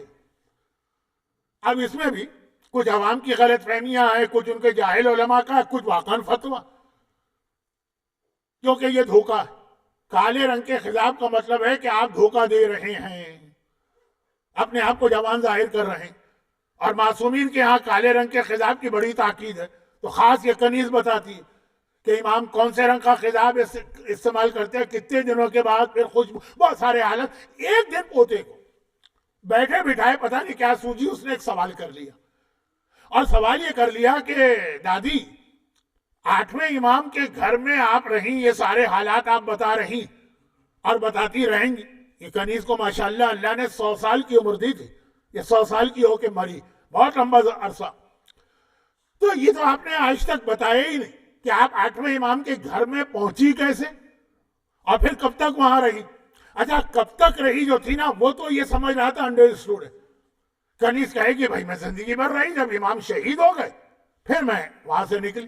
اب اس میں بھی کچھ عوام کی غلط فہمیاں ہیں, کچھ ان کے جاہل علماء کا, کچھ واقعاً فتویٰ, کیونکہ یہ دھوکہ ہے. کالے رنگ کے خضاب کا مطلب ہے کہ آپ دھوکہ دے رہے ہیں, اپنے آپ کو جوان ظاہر کر رہے ہیں, اور معصومین کے ہاں کالے رنگ کے خضاب کی بڑی تاکید ہے. تو خاص یہ کنیز بتاتی ہے کہ امام کون سے رنگ کا خضاب استعمال کرتے ہیں, کتنے دنوں کے بعد, پھر خوشبو, بہت سارے حالت. ایک دن پوتے کو بیٹھے بٹھائے پتہ نہیں کیا سوجی اس نے ایک سوال کر لیا, اور سوال یہ کر لیا کہ دادی 8ویں امام کے گھر میں آپ رہیں, یہ سارے حالات آپ بتا رہی اور بتاتی رہیں گی. یہ کنیز کو ماشاءاللہ اللہ نے 100 سال کی عمر دی تھی, یہ 100 سال کی ہو کے مری, بہت لمبا عرصہ. تو یہ تو آپ نے آج تک بتایا ہی نہیں کہ آپ 8ویں امام کے گھر میں پہنچی کیسے, اور پھر کب تک وہاں رہی. اچھا کب تک رہی جو تھی نا, وہ تو یہ سمجھ رہا تھا انڈرسٹوڈ ہے. کنیز کہے گی بھائی میں زندگی بھر رہی, جب امام شہید ہو گئے پھر میں وہاں سے نکلی.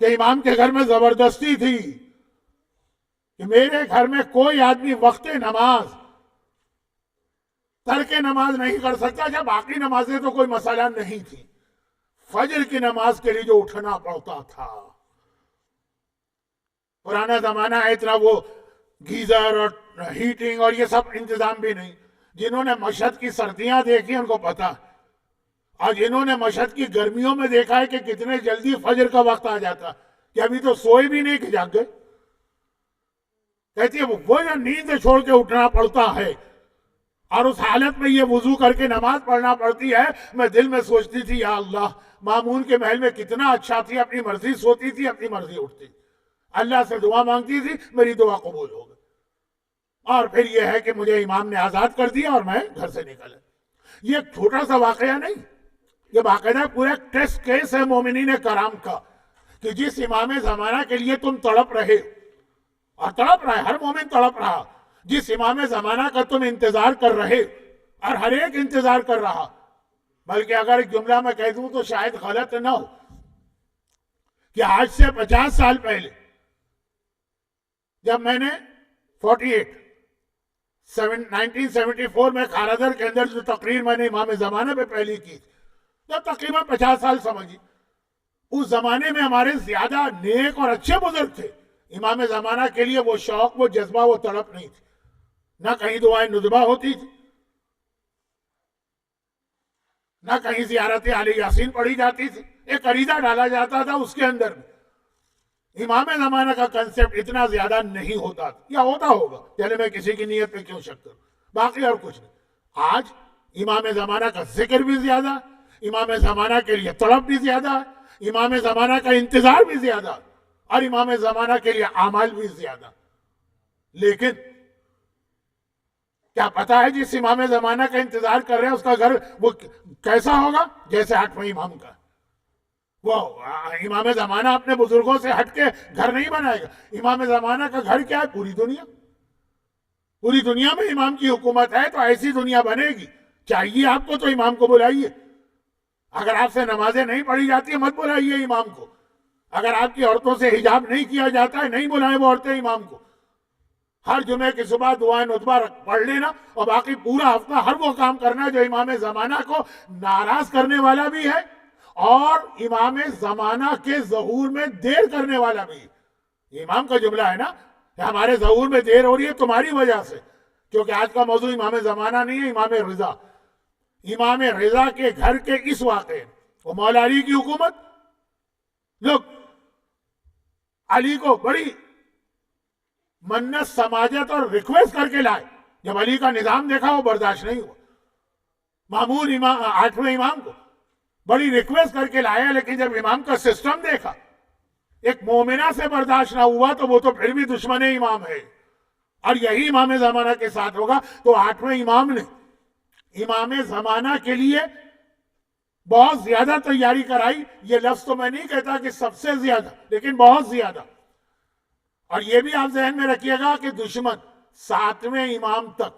کہ امام کے گھر میں زبردستی تھی کہ میرے گھر میں کوئی آدمی وقت نماز ترک نماز نہیں کر سکتا. جب باقی نمازیں تو کوئی مسئلہ نہیں تھی, فجر کی نماز کے لیے جو اٹھنا پڑتا تھا. پرانا زمانہ ہے, اتنا وہ گیزر اور ہیٹنگ اور یہ سب انتظام بھی نہیں. جنہوں نے مشہد کی سردیاں دیکھی ان کو پتا, اور جنہوں نے مشہد کی گرمیوں میں دیکھا ہے کہ کتنے جلدی فجر کا وقت آ جاتا, کہ ابھی تو سوئے بھی نہیں کہ جاگ گئے. کہتی ہے وہ جو نیند چھوڑ کے اٹھنا پڑتا ہے اور اس حالت میں یہ وضو کر کے نماز پڑھنا پڑتی ہے. میں دل میں سوچتی تھی یا اللہ, مامون کے محل میں کتنا اچھا تھی, اپنی مرضی سوتی تھی, اپنی مرضی اٹھتی, اللہ سے دعا مانگتی تھی, میری دعا قبول ہو گئی. اور پھر یہ ہے کہ مجھے امام نے آزاد کر دیا اور میں گھر سے نکلا. یہ ایک چھوٹا سا واقعہ نہیں, یہ باقاعدہ پورا ٹیسٹ کیس ہے مومنین کرام کا, کہ جس امام زمانہ کے لیے تم تڑپ رہے, اور تڑپ رہا ہے, ہر مومن تڑپ رہا, جس امام زمانہ کا تم انتظار کر رہے, اور ہر ایک انتظار کر رہا. بلکہ اگر ایک جملہ میں کہہ دوں تو شاید غلط نہ ہو کہ آج سے 50 سال پہلے جب میں نے 1974 میں کھارادر کے اندر جو تقریر میں نے امام زمانہ پہ پہلی کی, جب تقریباً 50 سال سمجھی, اس زمانے میں ہمارے زیادہ نیک اور اچھے بزرگ تھے. امام زمانہ کے لیے وہ شوق, وہ جذبہ, وہ تڑپ نہیں تھی. نہ کہیں دعائیں ندبہ ہوتی تھی, نہ کہیں زیارت علی یاسین پڑھی جاتی تھی. ایک عریضہ ڈالا جاتا تھا, اس کے اندر بھی امام زمانہ کا کنسپٹ اتنا زیادہ نہیں ہوتا تھا, یا ہوتا ہوگا, چلے میں کسی کی نیت پہ کیوں شک کروں, باقی اور کچھ نہیں. آج امام زمانہ کا ذکر بھی زیادہ, امام زمانہ کے لیے طلب بھی زیادہ, امام زمانہ کا انتظار بھی زیادہ, اور امام زمانہ کے لیے اعمال بھی زیادہ. لیکن کیا پتا ہے جس امام زمانہ کا انتظار کر رہے ہیں اس کا گھر وہ کیسا ہوگا؟ جیسے 8ویں امام کا. وہ امام زمانہ اپنے بزرگوں سے ہٹ کے گھر نہیں بنائے گا. امام زمانہ کا گھر کیا ہے؟ پوری دنیا. پوری دنیا میں امام کی حکومت ہے, تو ایسی دنیا بنے گی. چاہیے آپ کو تو امام کو بلائیے. اگر آپ سے نمازیں نہیں پڑھی جاتی مت بلائیے امام کو. اگر آپ کی عورتوں سے حجاب نہیں کیا جاتا ہے, نہیں بلائیں وہ عورتیں امام کو. ہر جمعے کی صبح دعائیں ندبہ پڑھ لینا, اور باقی پورا ہفتہ ہر وہ کام کرنا جو امام زمانہ کو ناراض کرنے والا بھی ہے, اور امام زمانہ کے ظہور میں دیر کرنے والا بھی. امام کا جملہ ہے نا کہ ہمارے ظہور میں دیر ہو رہی ہے تمہاری وجہ سے, کیونکہ آج کا موضوع امام زمانہ نہیں ہے, امام رضا. امام رضا کے گھر کے اس واقعے, وہ مولا علی کی حکومت, لوگ علی کو بڑی منت سماجت اور ریکویسٹ کر کے لائے. جب علی کا نظام دیکھا وہ برداشت نہیں ہوا. مامون امام 8ویں امام کو بڑی ریکویسٹ کر کے لایا, لیکن جب امام کا سسٹم دیکھا ایک مومنہ سے برداشت نہ ہوا, تو وہ تو پھر بھی دشمن امام ہے, اور یہی امام زمانہ کے ساتھ ہوگا. تو 8ویں امام نے امام زمانہ کے لیے بہت زیادہ تیاری کرائی. یہ لفظ تو میں نہیں کہتا کہ سب سے زیادہ, لیکن بہت زیادہ. اور یہ بھی آپ ذہن میں رکھیے گا کہ دشمن 7ویں امام تک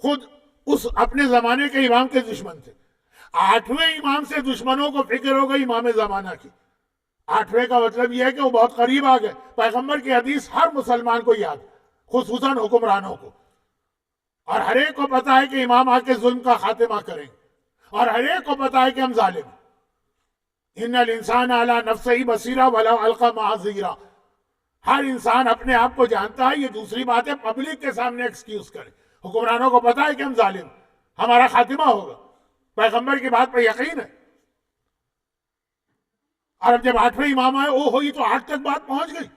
خود اس اپنے زمانے کے امام کے دشمن تھے. 8ویں امام سے دشمنوں کو فکر ہو گئی امام زمانہ کی. 8ویں کا مطلب یہ ہے کہ وہ بہت قریب آ گئے. پیغمبر کی حدیث ہر مسلمان کو یاد, خصوصاً حکمرانوں کو, اور ہر ایک کو پتا ہے کہ امام آ کے ظلم کا خاتمہ کریں, اور ہر ایک کو پتا ہے کہ ہم ظالم. ان الانسان علی نفسہ بصیرہ ولو القی معاذیرہ. ہر انسان اپنے آپ کو جانتا ہے. یہ دوسری بات ہے پبلک کے سامنے ایکسکیوز کرے. حکمرانوں کو پتا ہے کہ ہم ظالم, ہمارا خاتمہ ہوگا. پیغمبر کی بات پہ یقین ہے. اور اب جب 8ویں امام آئے, او ہوئی تو 8 تک بات پہنچ گئی.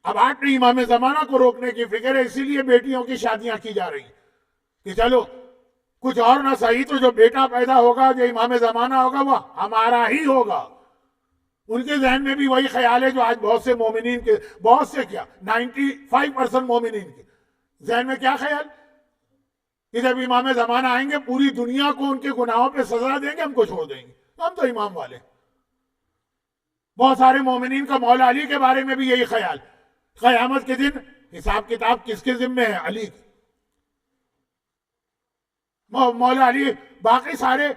اب 8ویں امام زمانہ کو روکنے کی فکر ہے, اسی لیے بیٹیوں کی شادیاں کی جا رہی ہیں کہ چلو کچھ اور نہ صحیح تو جو بیٹا پیدا ہوگا, جو امام زمانہ ہوگا, وہ ہمارا ہی ہوگا. ان کے ذہن میں بھی وہی خیال ہے جو آج بہت سے مومنین کے, بہت سے کیا 95% مومنین کے ذہن میں کیا خیال کہ جب امام زمانہ آئیں گے پوری دنیا کو ان کے گناہوں پہ سزا دیں گے, ہم کو چھوڑ دیں گے, ہم تو امام والے. بہت سارے مومنین کا مولا علی کے بارے میں بھی یہی خیال. قیامت کے دن حساب کتاب کس کے ذمہ ہے؟ علی کی. مولا علی باقی سارے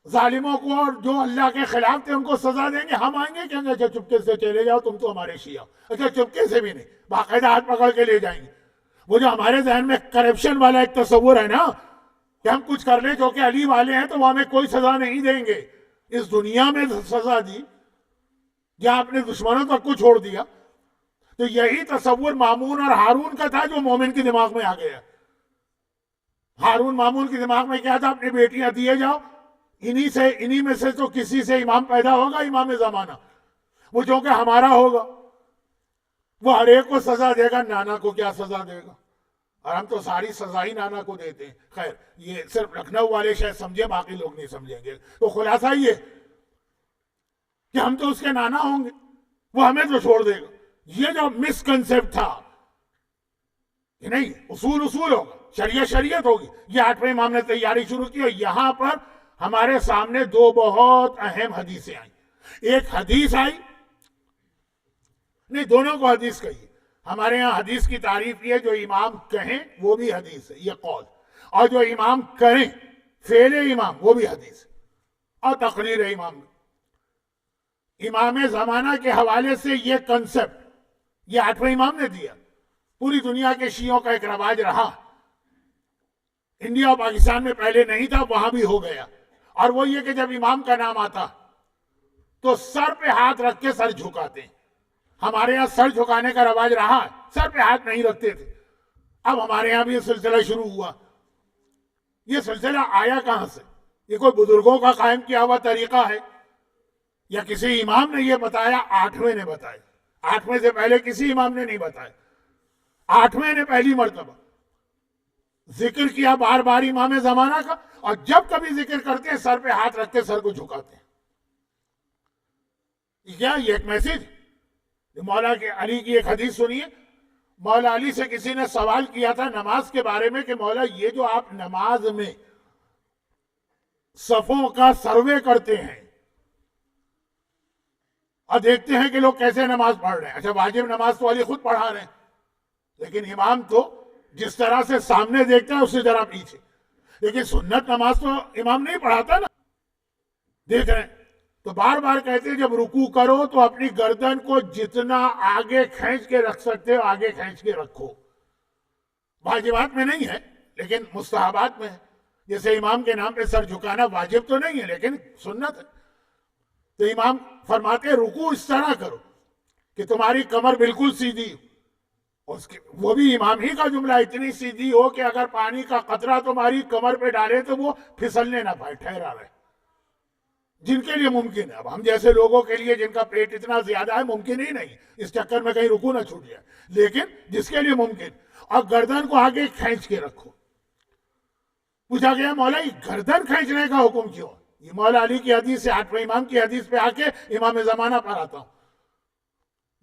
ظالموں کو اور جو اللہ کے خلاف تھے ان کو سزا دیں گے. ہم آئیں گے کہیں گے اچھا چپکے سے چلے جاؤ تم تو ہمارے شیعہ. اچھا چپکے سے بھی نہیں, باقاعدہ ہاتھ پکڑ کے لے جائیں گے. وہ جو ہمارے ذہن میں کرپشن والا ایک تصور ہے نا کہ ہم کچھ کر لیں جو کہ علی والے ہیں تو وہ ہمیں کوئی سزا نہیں دیں گے. اس دنیا میں سزا دی جہاں اپنے دشمنوں تک کو چھوڑ دیا. تو یہی تصور مامون اور ہارون کا تھا جو مومن کے دماغ میں آ گیا. ہارون مامون کے دماغ میں کیا تھا؟ اپنی بیٹیاں دیے جاؤ, انہی میں سے تو کسی سے امام پیدا ہوگا, امام زمانہ, وہ جو کہ ہمارا ہوگا, وہ ہر ایک کو سزا دے گا. نانا کو کیا سزا دے گا؟ اور ہم تو ساری سزا ہی نانا کو دیتے ہیں. خیر یہ صرف لکھنؤ والے شاید سمجھے, باقی لوگ نہیں سمجھیں گے. تو خلاصہ یہ کہ ہم تو اس کے نانا ہوں گے, وہ ہمیں تو چھوڑ دے گا. یہ جو مس کنسپٹ تھا کہ نہیں اصول ہوگا, شریعت ہوگی, یہ 8ویں امام نے تیاری شروع کی. اور یہاں پر ہمارے سامنے دو بہت اہم حدیثیں آئیں. ایک حدیث آئی, نہیں دونوں کو حدیث کہیے. ہمارے ہاں حدیث کی تعریف یہ جو امام کہیں وہ بھی حدیث ہے, یہ قول, اور جو امام کریں فعل امام وہ بھی حدیث ہے, اور تقریر امام. امام زمانہ کے حوالے سے یہ کنسپٹ یہ 8ویں امام نے دیا. پوری دنیا کے شیعوں کا ایک رواج رہا, انڈیا اور پاکستان میں پہلے نہیں تھا, وہاں بھی ہو گیا. اور وہ یہ کہ جب امام کا نام آتا تو سر پہ ہاتھ رکھ کے سر جھکاتے ہیں. ہمارے ہاں سر جھکانے کا رواج رہا, سر پہ ہاتھ نہیں رکھتے تھے. اب ہمارے ہاں بھی یہ سلسلہ شروع ہوا. یہ سلسلہ آیا کہاں سے؟ یہ کوئی بزرگوں کا قائم کیا ہوا طریقہ ہے یا کسی امام نے یہ بتایا؟ 8ویں نے بتایا. 8ویں سے پہلے کسی امام نے نہیں بتایا. 8ویں نے پہلی مرتبہ ذکر کیا بار بار امام زمانہ کا, اور جب کبھی ذکر کرتے ہیں سر پہ ہاتھ رکھ کے سر کو جھکاتے ہیں. کیا یہ ایک میسج؟ مولا علی کی ایک حدیث سنیے. مولا علی سے کسی نے سوال کیا تھا نماز کے بارے میں کہ مولا یہ جو آپ نماز میں صفوں کا سروے کرتے ہیں اور دیکھتے ہیں کہ لوگ کیسے نماز پڑھ رہے ہیں. اچھا واجب نماز تو علی خود پڑھا رہے ہیں, لیکن امام تو جس طرح سے سامنے دیکھتا ہے اسی طرح پیچھے. لیکن سنت نماز تو امام نہیں پڑھاتا نا, دیکھ رہے ہیں. تو بار بار کہتے ہیں جب رکوع کرو تو اپنی گردن کو جتنا آگے کھینچ کے رکھ سکتے ہو آگے کھینچ کے رکھو. واجبات میں نہیں ہے لیکن مستحبات میں ہے. جیسے امام کے نام پہ سر جھکانا واجب تو نہیں ہے لیکن سنت ہے. تو امام فرماتے ہیں رکوع اس طرح کرو کہ تمہاری کمر بالکل سیدھی ہو. وہ بھی امام ہی کا جملہ, اتنی سیدھی ہو کہ اگر پانی کا قطرہ تمہاری کمر پہ ڈالے تو وہ پھسلنے نہ پائے, ٹھہرا رہے. جن کے لیے ممکن ہے. اب ہم جیسے لوگوں کے لیے جن کا پیٹ اتنا زیادہ ہے ممکن ہی نہیں, اس چکر میں کہیں رکوع نہ چھوٹ جائے. لیکن جس کے لیے ممکن, اور گردن کو آگے کھینچ کے رکھو. پوچھا گیا مولا یہ گردن کھینچنے کا حکم کیوں؟ یہ مولا علی کی حدیث سے 8ویں امام کی حدیث پہ آ کے امام زمانہ پر آتا ہوں.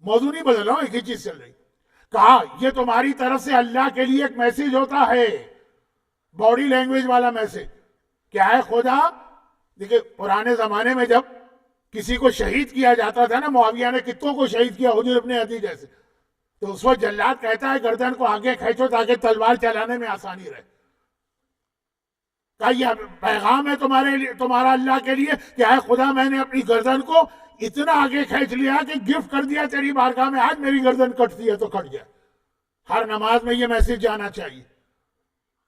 موضوع نہیں بدل رہا ہوں, ایک ہی چیز چل رہی. کہا یہ تمہاری طرف سے اللہ کے لیے ایک میسج ہوتا ہے, باڈی لینگویج والا میسج. کیا ہے؟ خدا دیکھیں پرانے زمانے میں جب کسی کو شہید کیا جاتا تھا نا, معاویہ نے کتوں کو شہید کیا حجر ابن عدی جیسے, تو اس وقت جلاد کہتا ہے گردن کو آگے کھینچو تاکہ تلوار چلانے میں آسانی رہے. کہا یہ پیغام ہے تمہارا اللہ کے لیے. کیا ہے؟ خدا میں نے اپنی گردن کو اتنا آگے کھینچ لیا کہ گفٹ کر دیا تیری بارگاہ میں, آج میری گردن کٹتی ہے تو کٹ جائے. ہر نماز میں یہ میسج جانا چاہیے.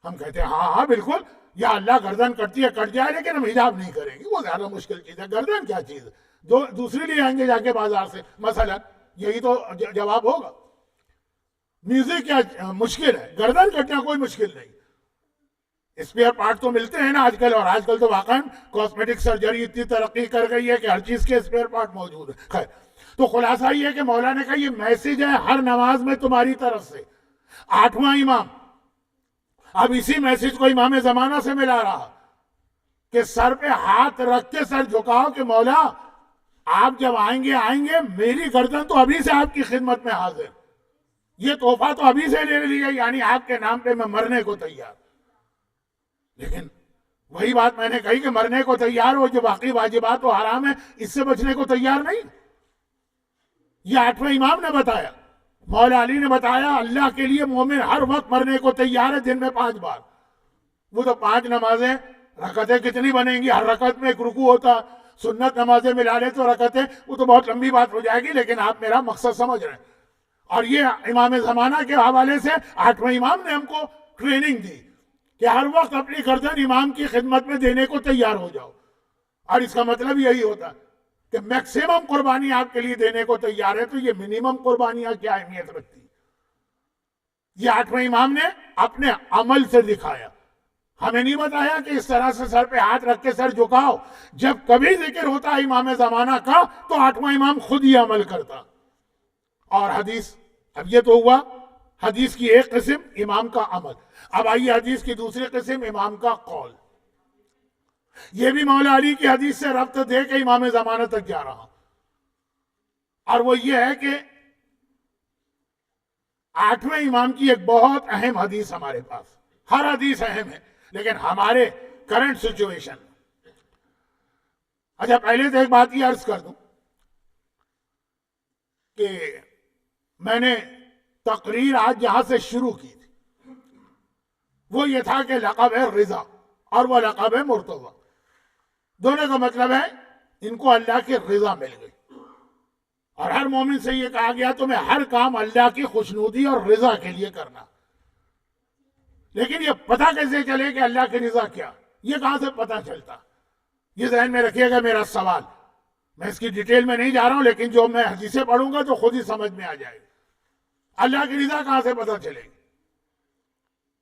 ہم کہتے ہیں ہاں بالکل, یا اللہ گردن کٹتی ہے کٹ جائے لیکن ہم حجاب نہیں کریں گے, وہ زیادہ مشکل چیز ہے. گردن کیا چیز ہے؟ دوسری لے آئیں گے جا کے بازار سے مثلا, یہی تو جواب ہوگا. میوزک کیا مشکل ہے؟ گردن کٹنا کوئی مشکل نہیں. اسپیئر پارٹ تو ملتے ہیں نا آج کل, اور آج کل تو واقعا کاسمیٹک سرجری اتنی ترقی کر گئی ہے کہ ہر چیز کے اسپیئر پارٹ موجود ہے. خیر تو خلاصہ یہ ہے کہ مولا نے کہا یہ میسج ہے ہر نماز میں تمہاری طرف سے. 8واں امام اب اسی میسج کو امام زمانہ سے ملا رہا کہ سر پہ ہاتھ رکھ کے سر جھکاؤ کہ مولا آپ جب آئیں گے میری گردن تو ابھی سے آپ کی خدمت میں حاضر, یہ تحفہ تو ابھی سے لے لیا, یعنی آپ کے نام پہ میں مرنے کو تیار. لیکن وہی بات میں نے کہی کہ مرنے کو تیار ہو, جو باقی واجبات و حرام ہے اس سے بچنے کو تیار نہیں. یہ 8ویں امام نے بتایا, مولا علی نے بتایا اللہ کے لیے مومن ہر وقت مرنے کو تیار ہے, دن میں 5 بار. وہ تو 5 نمازیں رکعتیں کتنی بنیں گی؟ ہر رکعت میں ایک رکوع ہوتا، سنت نمازیں ملا لے تو رکعتیں، وہ تو بہت لمبی بات ہو جائے گی، لیکن آپ میرا مقصد سمجھ رہے ہیں۔ اور یہ امام زمانہ کے حوالے سے 8ویں امام نے ہم کو ٹریننگ دی کہ ہر وقت اپنی گردن امام کی خدمت میں دینے کو تیار ہو جاؤ، اور اس کا مطلب یہی ہوتا کہ میکسیمم قربانی آپ کے لیے دینے کو تیار ہے، تو یہ منیمم قربانیاں کیا اہمیت رکھتی؟ یہ 8ویں امام نے اپنے عمل سے دکھایا، ہمیں نہیں بتایا کہ اس طرح سے سر پہ ہاتھ رکھ کے سر جھکاؤ۔ جب کبھی ذکر ہوتا ہے امام زمانہ کا تو 8واں امام خود ہی عمل کرتا۔ اور حدیث، اب یہ تو ہوا حدیث کی ایک قسم، امام کا عمل۔ اب آئیے حدیث کی دوسری قسم، امام کا قول۔ یہ بھی مولا علی کی حدیث سے ربط دے کے امام زمانہ تک جا رہا، اور وہ یہ ہے کہ 8ویں امام کی ایک بہت اہم حدیث ہمارے پاس، ہر حدیث اہم ہے لیکن ہمارے کرنٹ سچویشن۔ اچھا، پہلے تو ایک بات یہ عرض کر دوں کہ میں نے تقریر آج جہاں سے شروع کی تھی وہ یہ تھا کہ لقب ہے رضا اور وہ لقب ہے مرتضی، دونوں کا مطلب ہے ان کو اللہ کی رضا مل گئی، اور ہر مومن سے یہ کہا گیا تمہیں ہر کام اللہ کی خوشنودی اور رضا کے لیے کرنا۔ لیکن یہ پتہ کیسے چلے کہ اللہ کی رضا کیا؟ یہ کہاں سے پتہ چلتا؟ یہ ذہن میں رکھیے گا میرا سوال، میں اس کی ڈیٹیل میں نہیں جا رہا ہوں، لیکن جو میں حدیثیں پڑھوں گا تو خود ہی سمجھ میں آ جائے گا۔ اللہ کی رضا کہاں سے پتہ چلے گی؟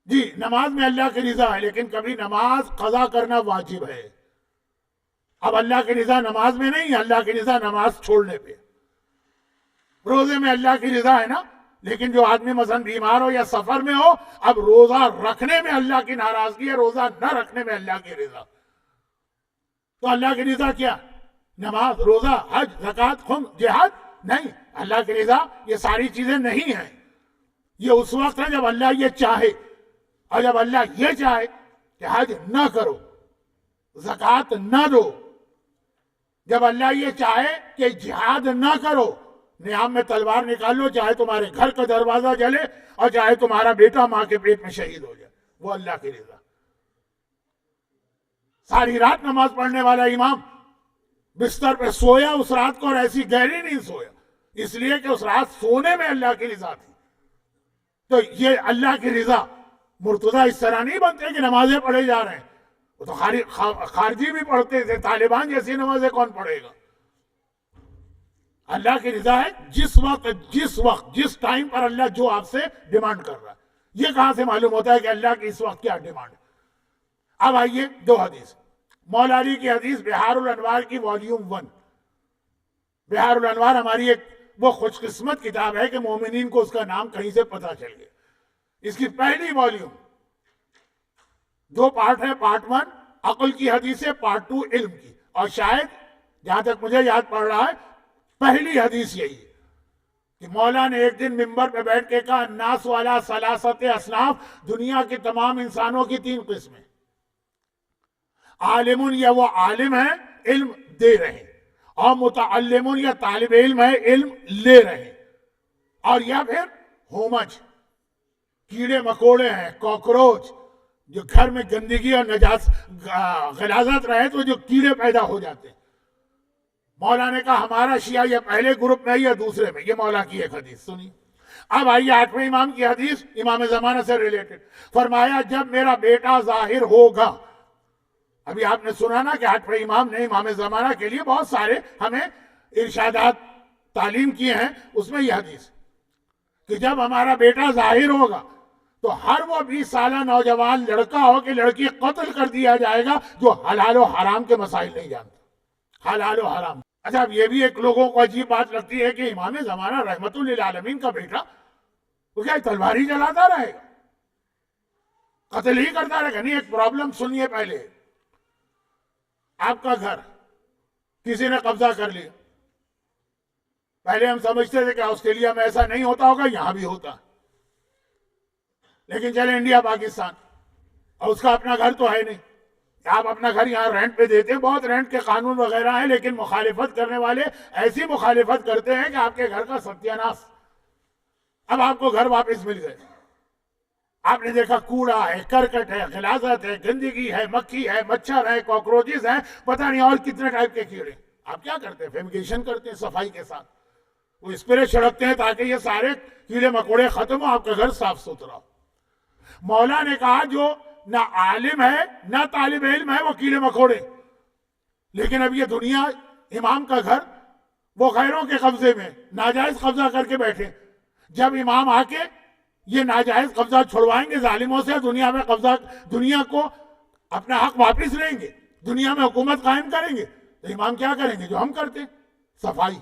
جی، نماز میں اللہ کی رضا ہے، لیکن کبھی نماز قضا کرنا واجب ہے۔ اب اللہ کی رضا نماز میں نہیں، اللہ کی رضا نماز چھوڑنے پہ۔ روزے میں اللہ کی رضا ہے نا، لیکن جو آدمی مثلا بیمار ہو یا سفر میں ہو، اب روزہ رکھنے میں اللہ کی ناراضگی ہے، روزہ نہ رکھنے میں اللہ کی رضا۔ تو اللہ کی رضا کیا؟ نماز، روزہ، حج، زکوٰۃ، خمس، جہاد؟ نہیں، اللہ کی رضا یہ ساری چیزیں نہیں ہیں۔ یہ اس وقت ہے جب اللہ یہ چاہے، اور جب اللہ یہ چاہے کہ حج نہ کرو، زکوٰۃ نہ دو، جب اللہ یہ چاہے کہ جہاد نہ کرو، نیام میں تلوار نکال لو، چاہے تمہارے گھر کا دروازہ جلے اور چاہے تمہارا بیٹا ماں کے پیٹ میں شہید ہو جائے، وہ اللہ کی رضا۔ ساری رات نماز پڑھنے والا امام بستر پہ سویا اس رات کو، اور ایسی گہری نہیں سویا، اس لیے کہ اس رات سونے میں اللہ کی رضا تھی۔ تو یہ اللہ کی رضا مرتضی اس طرح نہیں بنتے کہ نمازیں پڑھے جا رہے ہیں، وہ تو خارجی بھی پڑھتے تھے، طالبان جیسی نمازیں کون پڑھے گا؟ اللہ کی رضا ہے جس وقت جس ٹائم پر اللہ جو آپ سے ڈیمانڈ کر رہا ہے۔ یہ کہاں سے معلوم ہوتا ہے کہ اللہ کی اس وقت کیا ڈیمانڈ ہے؟ اب آئیے دو حدیث، مولا علی کی حدیث بہار الانوار کی والیوم 1۔ بہار الانوار ہماری ایک وہ خوش قسمت کتاب ہے کہ مومنین کو اس کا نام کہیں سے پتہ چل گیا۔ اس کی پہلی والیوم، 2 پارٹ ہے، پارٹ 1 عقل کی حدیث ہے، پارٹ 2 علم کی، اور شاید جہاں تک مجھے یاد پڑ رہا ہے پہلی حدیث یہی ہے کہ مولا نے ایک دن ممبر پہ بیٹھ کے کہا الناس والا ثلاثت اصناف، دنیا کے تمام انسانوں کی 3 قسمیں، عالم یا وہ عالم ہے علم دے رہے ہیں، اور متعلم یا طالب علم ہے علم لے رہے ہیں، اور یا پھر ہومج، کیڑے مکوڑے ہیں، کاکروچ، جو گھر میں گندگی اور غلاظت رہے تو جو کیڑے پیدا ہو جاتے ہیں۔ مولا نے کہا ہمارا شیعہ یہ پہلے گروپ میں یا دوسرے میں؟ یہ مولا کی ایک حدیث سنی۔ اب آئیے 8ویں امام کی حدیث، امام زمانہ سے ریلیٹڈ، فرمایا جب میرا بیٹا ظاہر ہوگا۔ ابھی آپ نے سنا نا کہ 8ویں امام نے امام زمانہ کے لیے بہت سارے ہمیں ارشادات تعلیم کیے ہیں، اس میں یہ حدیث کہ جب ہمارا بیٹا ظاہر ہوگا تو ہر وہ 20 سالہ نوجوان لڑکا ہو کہ لڑکی قتل کر دیا جائے گا جو حلال و حرام کے مسائل نہیں جانتا، حلال و حرام۔ اچھا، اب یہ بھی ایک لوگوں کو عجیب بات لگتی ہے کہ امام زمانہ رحمت للعالمین کا بیٹا وہ کیا تلوار ہی چلاتا رہے گا، قتل ہی کرتا رہے گا؟ نہیں، ایک پرابلم سنیے پہلے۔ آپ کا گھر کسی نے قبضہ کر لیا، پہلے ہم سمجھتے تھے کہ آسٹریلیا میں ایسا نہیں ہوتا ہوگا، یہاں بھی ہوتا، لیکن چلے انڈیا پاکستان، اور اس کا اپنا گھر تو ہے نہیں، آپ اپنا گھر یہاں رینٹ پہ دیتے ہیں، بہت رینٹ کے قانون وغیرہ ہیں، لیکن مخالفت کرنے والے ایسی مخالفت کرتے ہیں کہ آپ کے گھر کا ستیہ ناش۔ اب آپ کو گھر واپس مل گئے، آپ نے دیکھا کوڑا ہے، کرکٹ ہے، غلاظت ہے، گندگی ہے، مکھی ہے، مچھر ہے، کاکروچز ہیں، پتہ نہیں اور کتنے ٹائپ کے کیڑے. آپ کیا کرتے ہیں؟ فیمیگیشن کرتے ہیں صفائی کے ساتھ. وہ اسپرے چھڑکتے ہیں تاکہ یہ سارے کیڑے مکوڑے ختم ہو، آپ کا گھر صاف ستھرا ہو. مولا نے کہا جو نہ عالم ہے نہ طالب علم ہے وہ کیڑے مکوڑے. لیکن اب یہ دنیا، امام کا گھر وہ غیروں کے قبضے میں، ناجائز قبضہ کر کے بیٹھے. جب امام آ کے یہ ناجائز قبضہ چھڑوائیں گے ظالموں سے، دنیا میں قبضہ، دنیا کو اپنا حق واپس لیں گے، دنیا میں حکومت قائم کریں گے، تو امام کیا کریں گے؟ جو ہم کرتے ہیں، صفائی.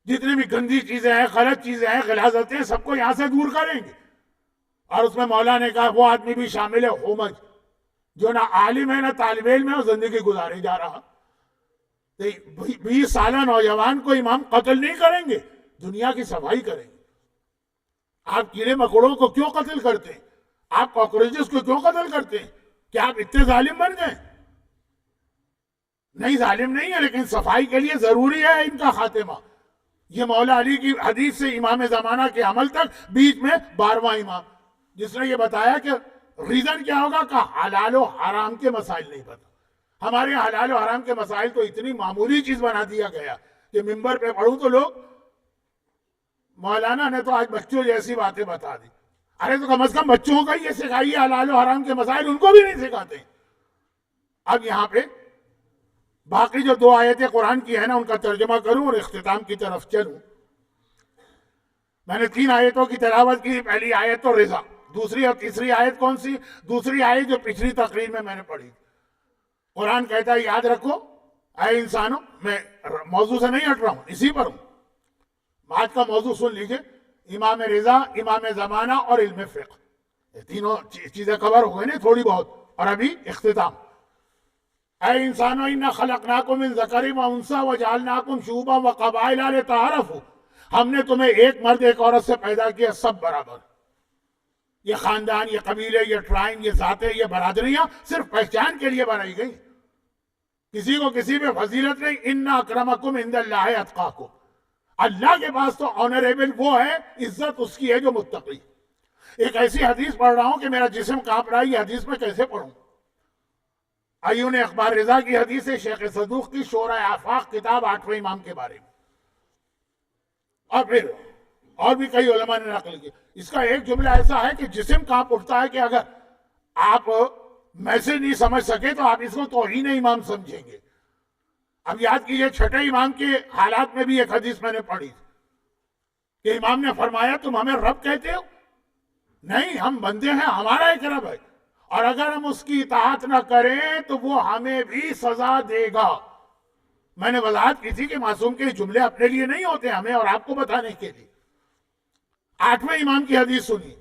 جتنی بھی گندی چیزیں ہیں، غلط چیزیں ہیں، غلاظتیں، سب کو یہاں سے دور کریں گے. اور اس میں مولا نے کہا وہ آدمی بھی شامل ہے ہومج، جو نہ عالم ہے نہ طالب علم ہے، اور زندگی گزارے جا رہا. 20 سالہ نوجوان کو امام قتل نہیں کریں گے، دنیا کی صفائی کریں گے. آپ کیڑے مکوڑوں کو کیوں قتل کرتے ہیں؟ آپ کاکروچز کو کیوں قتل کرتے ہیں؟ کیا آپ اتنے ظالم بن گئے؟ نہیں، ظالم نہیں ہے، لیکن صفائی کے لیے ضروری ہے ان کا خاتمہ. یہ مولا علی کی حدیث سے امام زمانہ کے عمل تک بیچ میں 12واں امام، جس نے یہ بتایا کہ ریزن کیا ہوگا کہ حلال و حرام کے مسائل نہیں پتا. ہمارے حلال و حرام کے مسائل تو اتنی معمولی چیز بنا دیا گیا کہ ممبر پہ پڑھوں تو لوگ، مولانا نے تو آج بچوں جیسی باتیں بتا دی. ارے تو کم از کم بچوں کا یہ سکھائیے حلال و حرام کے مسائل، ان کو بھی نہیں سکھاتے. اب یہاں پہ باقی جو 2 آیتیں قرآن کی ہیں نا، ان کا ترجمہ کروں اور اختتام کی طرف چلوں. میں نے 3 آیتوں کی تلاوت کی. پہلی آیت تو رضا، دوسری اور تیسری آیت کون سی؟ دوسری آیت جو پچھلی تقریر میں نے پڑھی. قرآن کہتا ہے یاد رکھو اے انسانوں، میں موضوع سے نہیں ہٹ رہا ہوں، اسی پر ہوں. آج کا موضوع سن لیجئے، امام رضا، امام زمانہ اور علم فقہ. یہ تینوں چیزیں کور ہو گئے نا تھوڑی بہت، اور ابھی اختتام. اے انسانوں انا خلقناکم من ذکر و انثی وجعلناکم شعوبا وقبائل لتعارفوا. ہم نے تمہیں ایک مرد ایک عورت سے پیدا کیا، سب برابر. یہ خاندان، یہ قبیلے، یہ ٹرائب، یہ ذاتیں، یہ برادریاں صرف پہچان کے لیے بنائی گئی. کسی کو کسی پہ فضیلت نہیں. ان اکرمکم عند اللہ اتقاکم. اللہ کے پاس تو آنریبل وہ ہے، عزت اس کی ہے جو متقی. ایک ایسی حدیث پڑھ رہا ہوں کہ میرا جسم کانپ رہا ہے، یہ حدیث میں کیسے پڑھوں؟ ایون اخبار رضا کی حدیث ہے، شیخ صدوق کی شورۂ آفاق کتاب 8ویں امام کے بارے میں. اور پھر اور بھی کئی علماء نے نقل کی. اس کا ایک جملہ ایسا ہے کہ جسم کانپ اٹھتا ہے کہ اگر آپ میسج نہیں سمجھ سکے تو آپ اس کو توہین امام سمجھیں گے. اب یاد کیجئے 6 امام کے حالات میں بھی ایک حدیث میں نے پڑھی کہ امام نے فرمایا تم ہمیں رب کہتے ہو؟ نہیں، ہم بندے ہیں، ہمارا ایک رب ہے، اور اگر ہم اس کی اطاعت نہ کریں تو وہ ہمیں بھی سزا دے گا. میں نے وضاحت کی تھی کہ معصوم کے جملے اپنے لیے نہیں ہوتے، ہمیں اور آپ کو بتانے کے لیے. 8ویں امام کی حدیث سنی.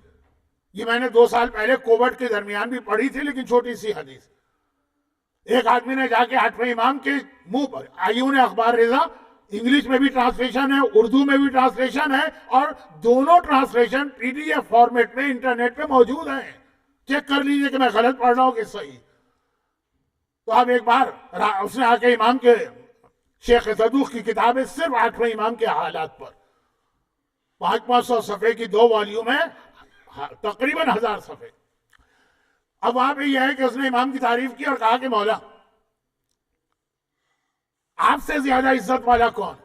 یہ میں نے 2 سال پہلے کووڈ کے درمیان بھی پڑھی تھی، لیکن چھوٹی سی حدیث. ایک آدمی نے جا کے 8ویں امام کے منہ پر، ایون اخبار رضا انگلش میں بھی ٹرانسلیشن ہے، اردو میں بھی ٹرانسلیشن ہے، اور دونوں ٹرانسلیشن PDF فارمیٹ میں انٹرنیٹ پہ موجود ہیں. چیک کر لیجئے کہ میں غلط پڑھ رہا ہوں کہ صحیح. تو اب ایک بار اس نے آ کے امام کے، شیخ صدوق کی کتاب ہے صرف 8ویں امام کے حالات پر، 500 صفحے کی 2 والیوم ہے، تقریباً 1000 صفحے. اب وہاں پہ یہ ہے کہ اس نے امام کی تعریف کی اور کہا کہ مولا آپ سے زیادہ عزت والا کون؟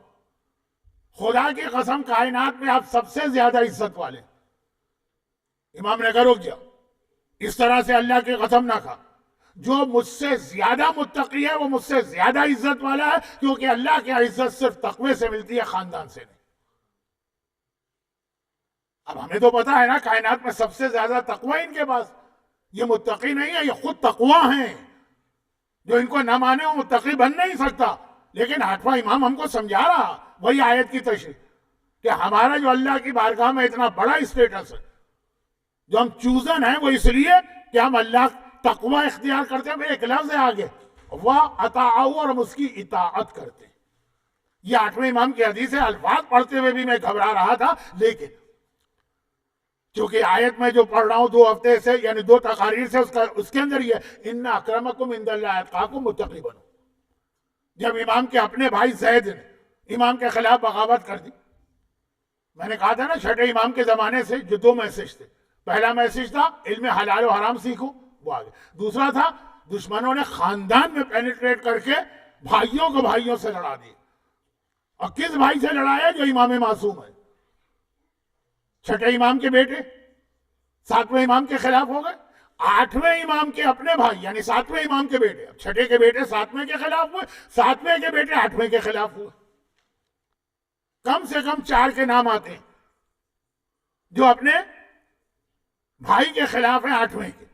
خدا کی قسم کائنات میں آپ سب سے زیادہ عزت والے. امام نے کہا رک جاؤ، اس طرح سے اللہ کی قسم نہ کھا. جو مجھ سے زیادہ متقی ہے وہ مجھ سے زیادہ عزت والا ہے، کیونکہ اللہ کی عزت صرف تقوی سے ملتی ہے، خاندان سے نہیں. اب ہمیں تو پتا ہے نا کائنات میں سب سے زیادہ تقوی ان کے پاس. یہ متقی نہیں ہے، یہ خود تقوی ہیں. جو ان کو نہ مانے وہ متقی بن نہیں سکتا. لیکن 8واں امام ہم کو سمجھا رہا وہی آیت کی تشریح کہ ہمارا جو اللہ کی بارگاہ میں اتنا بڑا اسٹیٹس ہے، جو ہم چوزن ہیں، وہ اس لیے کہ ہم اللہ تقوی اختیار کرتے ہیں. ایک لفظ ہے آگے وَأَطَاعُوا، اور ہم اس کی اطاعت کرتے ہیں. یہ 8ویں امام کی حدیث ہے. الفاظ پڑھتے ہوئے بھی میں گھبرا رہا تھا، لیکن چونکہ آیت میں جو پڑھ رہا ہوں 2 ہفتے سے، یعنی 2 تقاریر سے، اس کے اندر یہ ان اکرمکم عند اللہ اتقاکم متقی بنو. جب امام کے اپنے بھائی زید نے امام کے خلاف بغاوت کر دی، میں نے کہا تھا نا 6 امام کے زمانے سے جو 2 میسج تھے. پہلا میسج تھا علم حلال و حرام سیکھو، وہ آگے۔ دوسرا تھا دشمنوں نے خاندان میں پینیٹریٹ کر کے بھائیوں کو بھائیوں سے لڑا دی، اور کس بھائی سے لڑایا؟ جو امام معصوم ہے۔ چھٹے امام کے بیٹے 7ویں امام کے خلاف ہو گئے، 8ویں امام کے اپنے بھائی یعنی 7ویں امام کے بیٹے، چھٹے کے بیٹے 7ویں کے خلاف ہوئے، 7ویں کے بیٹے 8ویں کے خلاف ہوئے۔ کم سے کم 4 کے نام آتے ہیں جو اپنے بھائی کے خلاف ہیں 8ویں کے،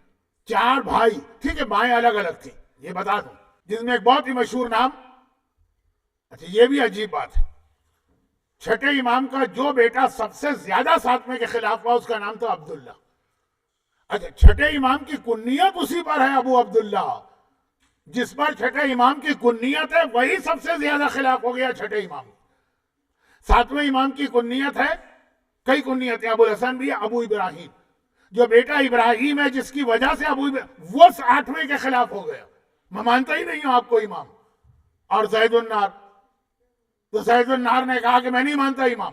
4 بھائی، ٹھیک ہے، مائیں الگ الگ تھیں، یہ بتا دوں، جس میں ایک بہت ہی مشہور نام، اچھا یہ بھی عجیب بات ہے، چھٹے امام کا جو بیٹا سب سے زیادہ 7ویں کے خلاف ہوا اس کا نام تھا عبداللہ۔ اچھا چھٹے امام کی کنیت اسی پر ہے ابو عبداللہ، جس پر چھٹے امام کی کنیت ہے وہی سب سے زیادہ خلاف ہو گیا چھٹے امام۔ 7ویں امام کی کنیت ہے، کئی کنیتیں، ابو الحسن بھی ہے، ابو ابراہیم، جو بیٹا ابراہیم ہے جس کی وجہ سے وہ 8ویں کے خلاف ہو گیا، میں مانتا ہی نہیں ہوں آپ کو امام۔ اور زید النار، تو زید النار نے کہا کہ میں نہیں مانتا امام،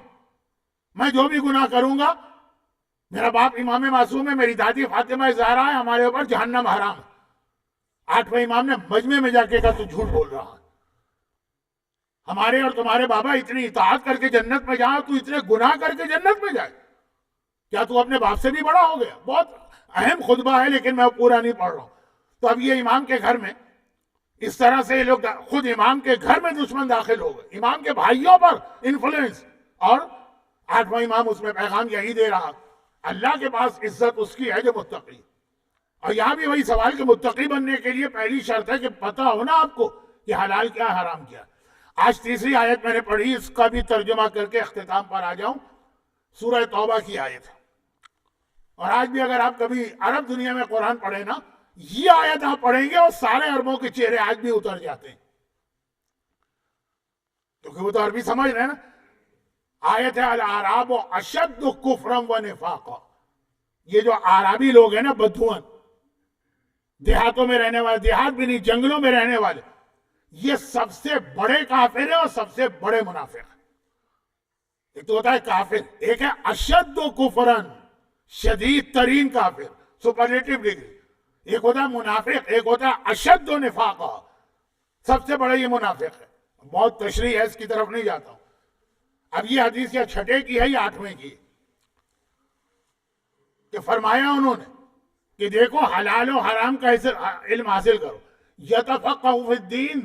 میں جو بھی گناہ کروں گا، میرا باپ امام معصوم ہے، میری دادی فاطمہ زہرا ہے، ہمارے اوپر جہنم حرام ہے۔ 8ویں امام نے مجمع میں جا کے کہا تو جھوٹ بول رہا ہے، ہمارے اور تمہارے بابا اتنی اطاعت کر کے جنت میں جائے، تو اتنے گناہ کر کے جنت میں جائے، کیا تو اپنے باپ سے بھی بڑا ہو گیا؟ بہت اہم خطبہ ہے لیکن میں پورا نہیں پڑھ رہا ہوں۔ تو اب یہ امام کے گھر میں اس طرح سے یہ لوگ خود امام کے گھر میں دشمن داخل ہو گئے، امام کے بھائیوں پر انفلوئنس، اور 8واں امام اس میں پیغام یہی دے رہا، اللہ کے پاس عزت اس کی ہے جو متقی۔ اور یہاں بھی وہی سوال کہ متقی بننے کے لیے پہلی شرط ہے کہ پتہ ہونا آپ کو کہ حلال کیا حرام کیا۔ آج تیسری آیت میں نے پڑھی، اس کا بھی ترجمہ کر کے اختتام پر آ جاؤں، سورہ توبہ کی آیت ہے۔ اور آج بھی اگر آپ کبھی عرب دنیا میں قرآن پڑھیں نا، یہ آیت آپ پڑھیں گے اور سارے عربوں کے چہرے آج بھی اتر جاتے ہیں، کیونکہ وہ تو عربی سمجھ رہے ہیں نا۔ آیت ہے الاعراب اشد کفرا و نفاقا، یہ جو عربی لوگ ہیں نا، بدھون، دیہاتوں میں رہنے والے، دیہات بھی نہیں جنگلوں میں رہنے والے، یہ سب سے بڑے کافر ہیں اور سب سے بڑے منافق ہیں۔ ایک تو ہوتا ہے کافر، ایک ہے اشد کفرن، شدید ترین کافر، سپرلیٹو ڈگری، ایک ہوتا ہے منافق، ایک ہوتا ہے اشد نفاقا، سب سے بڑا یہ منافق ہے۔ بہت تشریح ہے، اس کی طرف نہیں جاتا ہوں۔ اب یہ حدیث یا چھٹے کی ہے یا 8ویں کی، کہ فرمایا انہوں نے کہ دیکھو حلال و حرام کا علم حاصل کرو، یتفقہ فی الدین،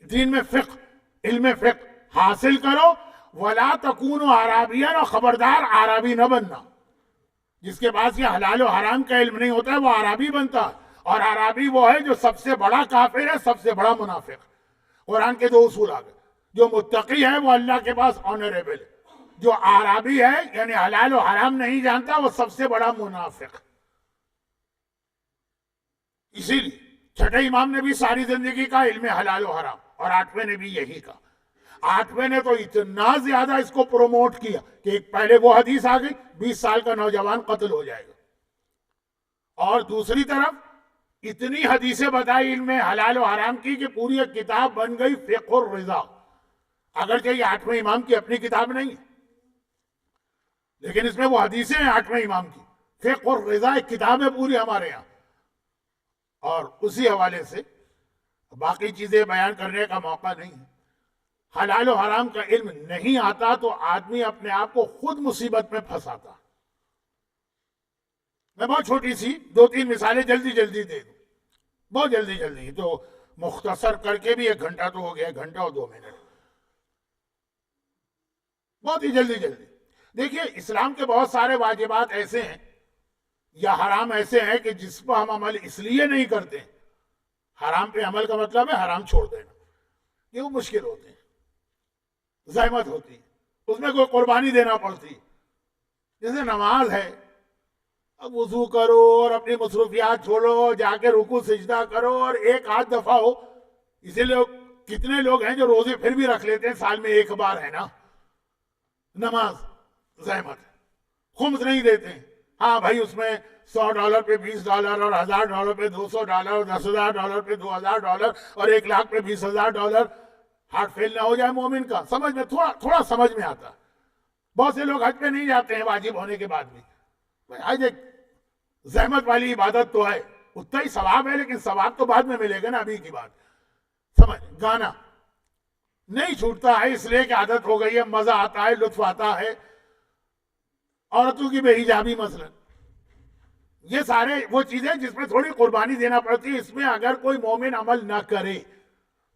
دین میں فقہ، علم فقہ حاصل کرو، ولا تکونوا عربیاً، اور خبردار عربی نہ بننا۔ جس کے پاس یہ حلال و حرام کا علم نہیں ہوتا ہے وہ عربی بنتا ہے، اور عربی وہ ہے جو سب سے بڑا کافر ہے، سب سے بڑا منافق۔ قرآن کے 2 اصول آ گئے، جو متقی ہے وہ اللہ کے پاس آنریبل ہے، جو عربی ہے یعنی حلال و حرام نہیں جانتا وہ سب سے بڑا منافق۔ اسی لیے چھٹے امام نے بھی ساری زندگی کا علم حلال و حرام، اور 8ویں نے بھی یہی کہا۔ 8ویں نے تو اتنا زیادہ اس کو پروموٹ کیا کہ پہلے وہ حدیث آ گئی 20 سال کا نوجوان قتل ہو جائے گا، اور دوسری طرف اتنی حدیثیں بتائی علم حلال و حرام کی کہ پوری ایک کتاب بن گئی فقہ الرضا۔ اگرچہ یہ 8ویں امام کی اپنی کتاب نہیں ہے، لیکن اس میں وہ حدیثیں ہیں 8ویں امام کی، فقہ الرضا ایک کتاب ہے پوری ہمارے یہاں، اور اسی حوالے سے باقی چیزیں بیان کرنے کا موقع نہیں ہے۔ حلال و حرام کا علم نہیں آتا تو آدمی اپنے آپ کو خود مصیبت میں پھنساتا۔ میں بہت چھوٹی سی 2-3 مثالیں جلدی جلدی دے دوں، بہت جلدی، تو مختصر کر کے بھی 1 گھنٹہ تو ہو گیا، 1 گھنٹہ اور 2 منٹ، بہت ہی جلدی۔ دیکھیے اسلام کے بہت سارے واجبات ایسے ہیں یا حرام ایسے ہیں کہ جس پر ہم عمل اس لیے نہیں کرتے، حرام پہ عمل کا مطلب ہے حرام چھوڑ دینا، یہ وہ مشکل ہوتے ہیں، زحمت ہوتی ہے، اس میں کوئی قربانی دینا پڑتی ہے۔ جیسے نماز ہے، اب وضو کرو اور اپنی مصروفیات چھوڑو، جا کے رکوع سجدہ کرو اور 1-8 دفعہ ہو، اسی لیے کتنے لوگ ہیں جو روزے پھر بھی رکھ لیتے ہیں، سال میں 1 بار ہے نا نماز، زحمت ہے، خمس نہیں دیتے ہیں۔ ہاں بھائی اس میں $100 پہ $20 اور $1000 پہ $200 اور $10,000 پہ $2000 اور $1,00,000 پہ $20,000، ہارٹ فیل نہ ہو جائے مومن کا۔ سمجھ میں تھوڑا سمجھ میں آتا ہے۔ بہت سے لوگ حج پہ نہیں جاتے ہیں واجب ہونے کے بعد بھی، آج ایک زحمت والی عبادت تو ہے، اتنا ہی ثواب ہے، لیکن ثواب تو بعد میں ملے گا نا، ابھی کی بات سمجھ. گانا نہیں چھوٹتا ہے اس لیے کہ عادت ہو گئی ہے، مزہ آتا ہے، لطف آتا ہے. عورتوں کی بے حجابی مثلا، یہ سارے وہ چیزیں جس میں تھوڑی قربانی دینا پڑتی ہے. اس میں اگر کوئی مومن عمل نہ کرے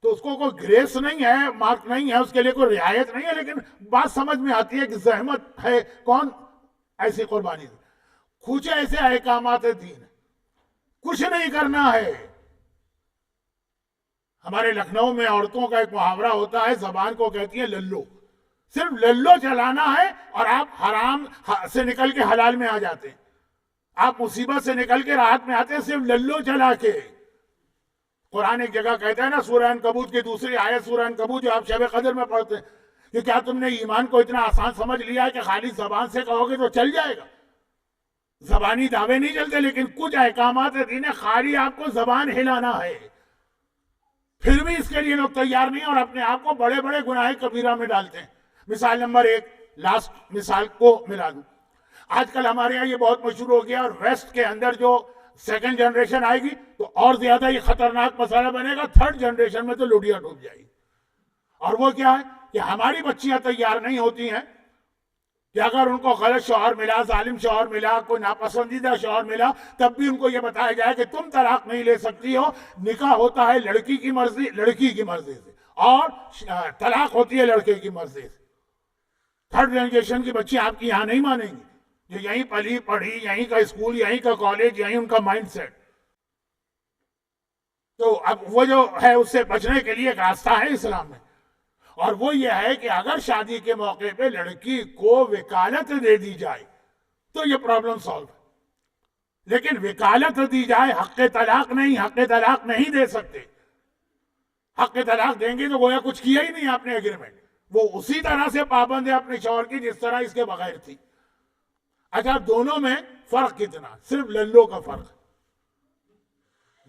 تو اس کو کوئی گریس نہیں ہے، مارک نہیں ہے، اس کے لیے کوئی رعایت نہیں ہے، لیکن بات سمجھ میں آتی ہے کہ زحمت ہے، کون ایسی قربانی دے. کچھ ایسے احکامات دین، کچھ نہیں کرنا ہے. ہمارے لکھنؤ میں عورتوں کا ایک محاورہ ہوتا ہے، زبان کو کہتی ہے للو. صرف للو چلانا ہے اور آپ حرام سے نکل کے حلال میں آ جاتے ہیں، آپ مصیبت سے نکل کے راحت میں آتے ہیں صرف للو چلا کے. قرآن ایک جگہ کہتا ہے نا، سورہ عنکبوت کی دوسری آیت سورہ عنکبوت جو آپ شب قدر میں پڑھتے ہیں، کہ کیا تم نے ایمان کو اتنا آسان سمجھ لیا ہے کہ خالی زبان سے کہو گے تو چل جائے گا؟ زبانی دعوے نہیں چلتے، لیکن کچھ احکامات دین خالی آپ کو زبان ہلانا ہے. پھر بھی اس کے لیے لوگ تیار نہیں اور اپنے آپ کو بڑے بڑے گناہ کبیرہ میں ڈالتے ہیں. مثال نمبر 1، لاسٹ مثال کو ملا دوں. آج کل ہمارے یہاں یہ بہت مشہور ہو گیا، اور ویسٹ کے اندر جو سیکنڈ جنریشن آئے گی تو اور زیادہ یہ خطرناک مسئلہ بنے گا. تھرڈ جنریشن میں تو لوڈیا ڈوب جائے گی. اور وہ کیا ہے کہ ہماری بچیاں تیار نہیں ہوتی ہیں کہ اگر ان کو غلط شوہر ملا، ظالم شوہر ملا، کوئی ناپسندیدہ شوہر ملا، تب بھی ان کو یہ بتایا جائے کہ تم طلاق نہیں لے سکتی ہو. نکاح ہوتا ہے لڑکی کی مرضی سے، اور طلاق ہوتی ہے لڑکے کی مرضی سے. تھرڈ جنریشن کی بچی آپ کی یہاں نہیں مانیں گی، جو یہیں پلی پڑھی، یہیں کا اسکول، یہیں کا کالج، یہیں ان کا مائنڈ سیٹ. تو اب وہ جو ہے اس سے بچنے کے لیے ایک راستہ ہے اسلام میں، اور وہ یہ ہے کہ اگر شادی کے موقع پہ لڑکی کو وکالت دے دی جائے تو یہ پرابلم سالو ہے. لیکن وکالت دی جائے، حق طلاق نہیں دے سکتے. حق طلاق دیں گے تو گویا کچھ کیا ہی نہیں آپ نے ایگریمنٹ. وہ اسی طرح سے پابند ہے اپنے شوہر کی جس طرح اس کے بغیر تھی. اچھا، دونوں میں فرق کتنا؟ صرف للو کا فرق.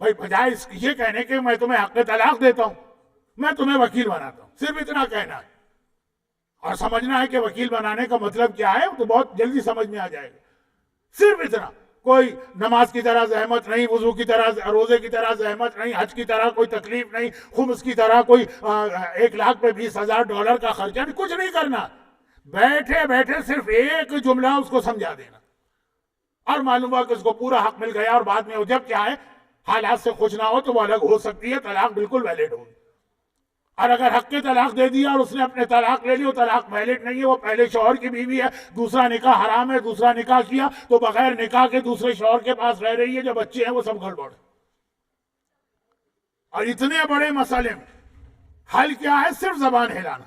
بھائی بجائے یہ کہنے کہ میں تمہیں حق طلاق دیتا ہوں، میں تمہیں وکیل بناتا ہوں، صرف اتنا کہنا ہے. اور سمجھنا ہے کہ وکیل بنانے کا مطلب کیا ہے تو بہت جلدی سمجھ میں آ جائے گا. صرف اتنا، کوئی نماز کی طرح زحمت نہیں، وضو کی طرح، روزے کی طرح زحمت نہیں، حج کی طرح کوئی تکلیف نہیں، خمس کی طرح کوئی 1,00,000 پہ $20,000 کا خرچہ نہیں، کچھ نہیں کرنا. بیٹھے بیٹھے صرف ایک جملہ اس کو سمجھا دینا، اور معلوم ہوا کہ اس کو پورا حق مل گیا. اور بعد میں جب کیا ہے حالات سے خوش نہ ہو تو وہ الگ ہو سکتی ہے، طلاق بالکل ویلڈ ہوگی. اور اگر حق کی طلاق دے دیا اور اس نے اپنے طلاق لے لی، وہ طلاق ویلڈ نہیں ہے، وہ پہلے شوہر کی بیوی ہے، دوسرا نکاح حرام ہے، دوسرا نکاح کیا تو بغیر نکاح کے دوسرے شوہر کے پاس رہ رہی ہے. جو بچے ہیں وہ سب گڑبڑ. اور اتنے بڑے مسئلے میں حل کیا ہے؟ صرف زبان ہلانا.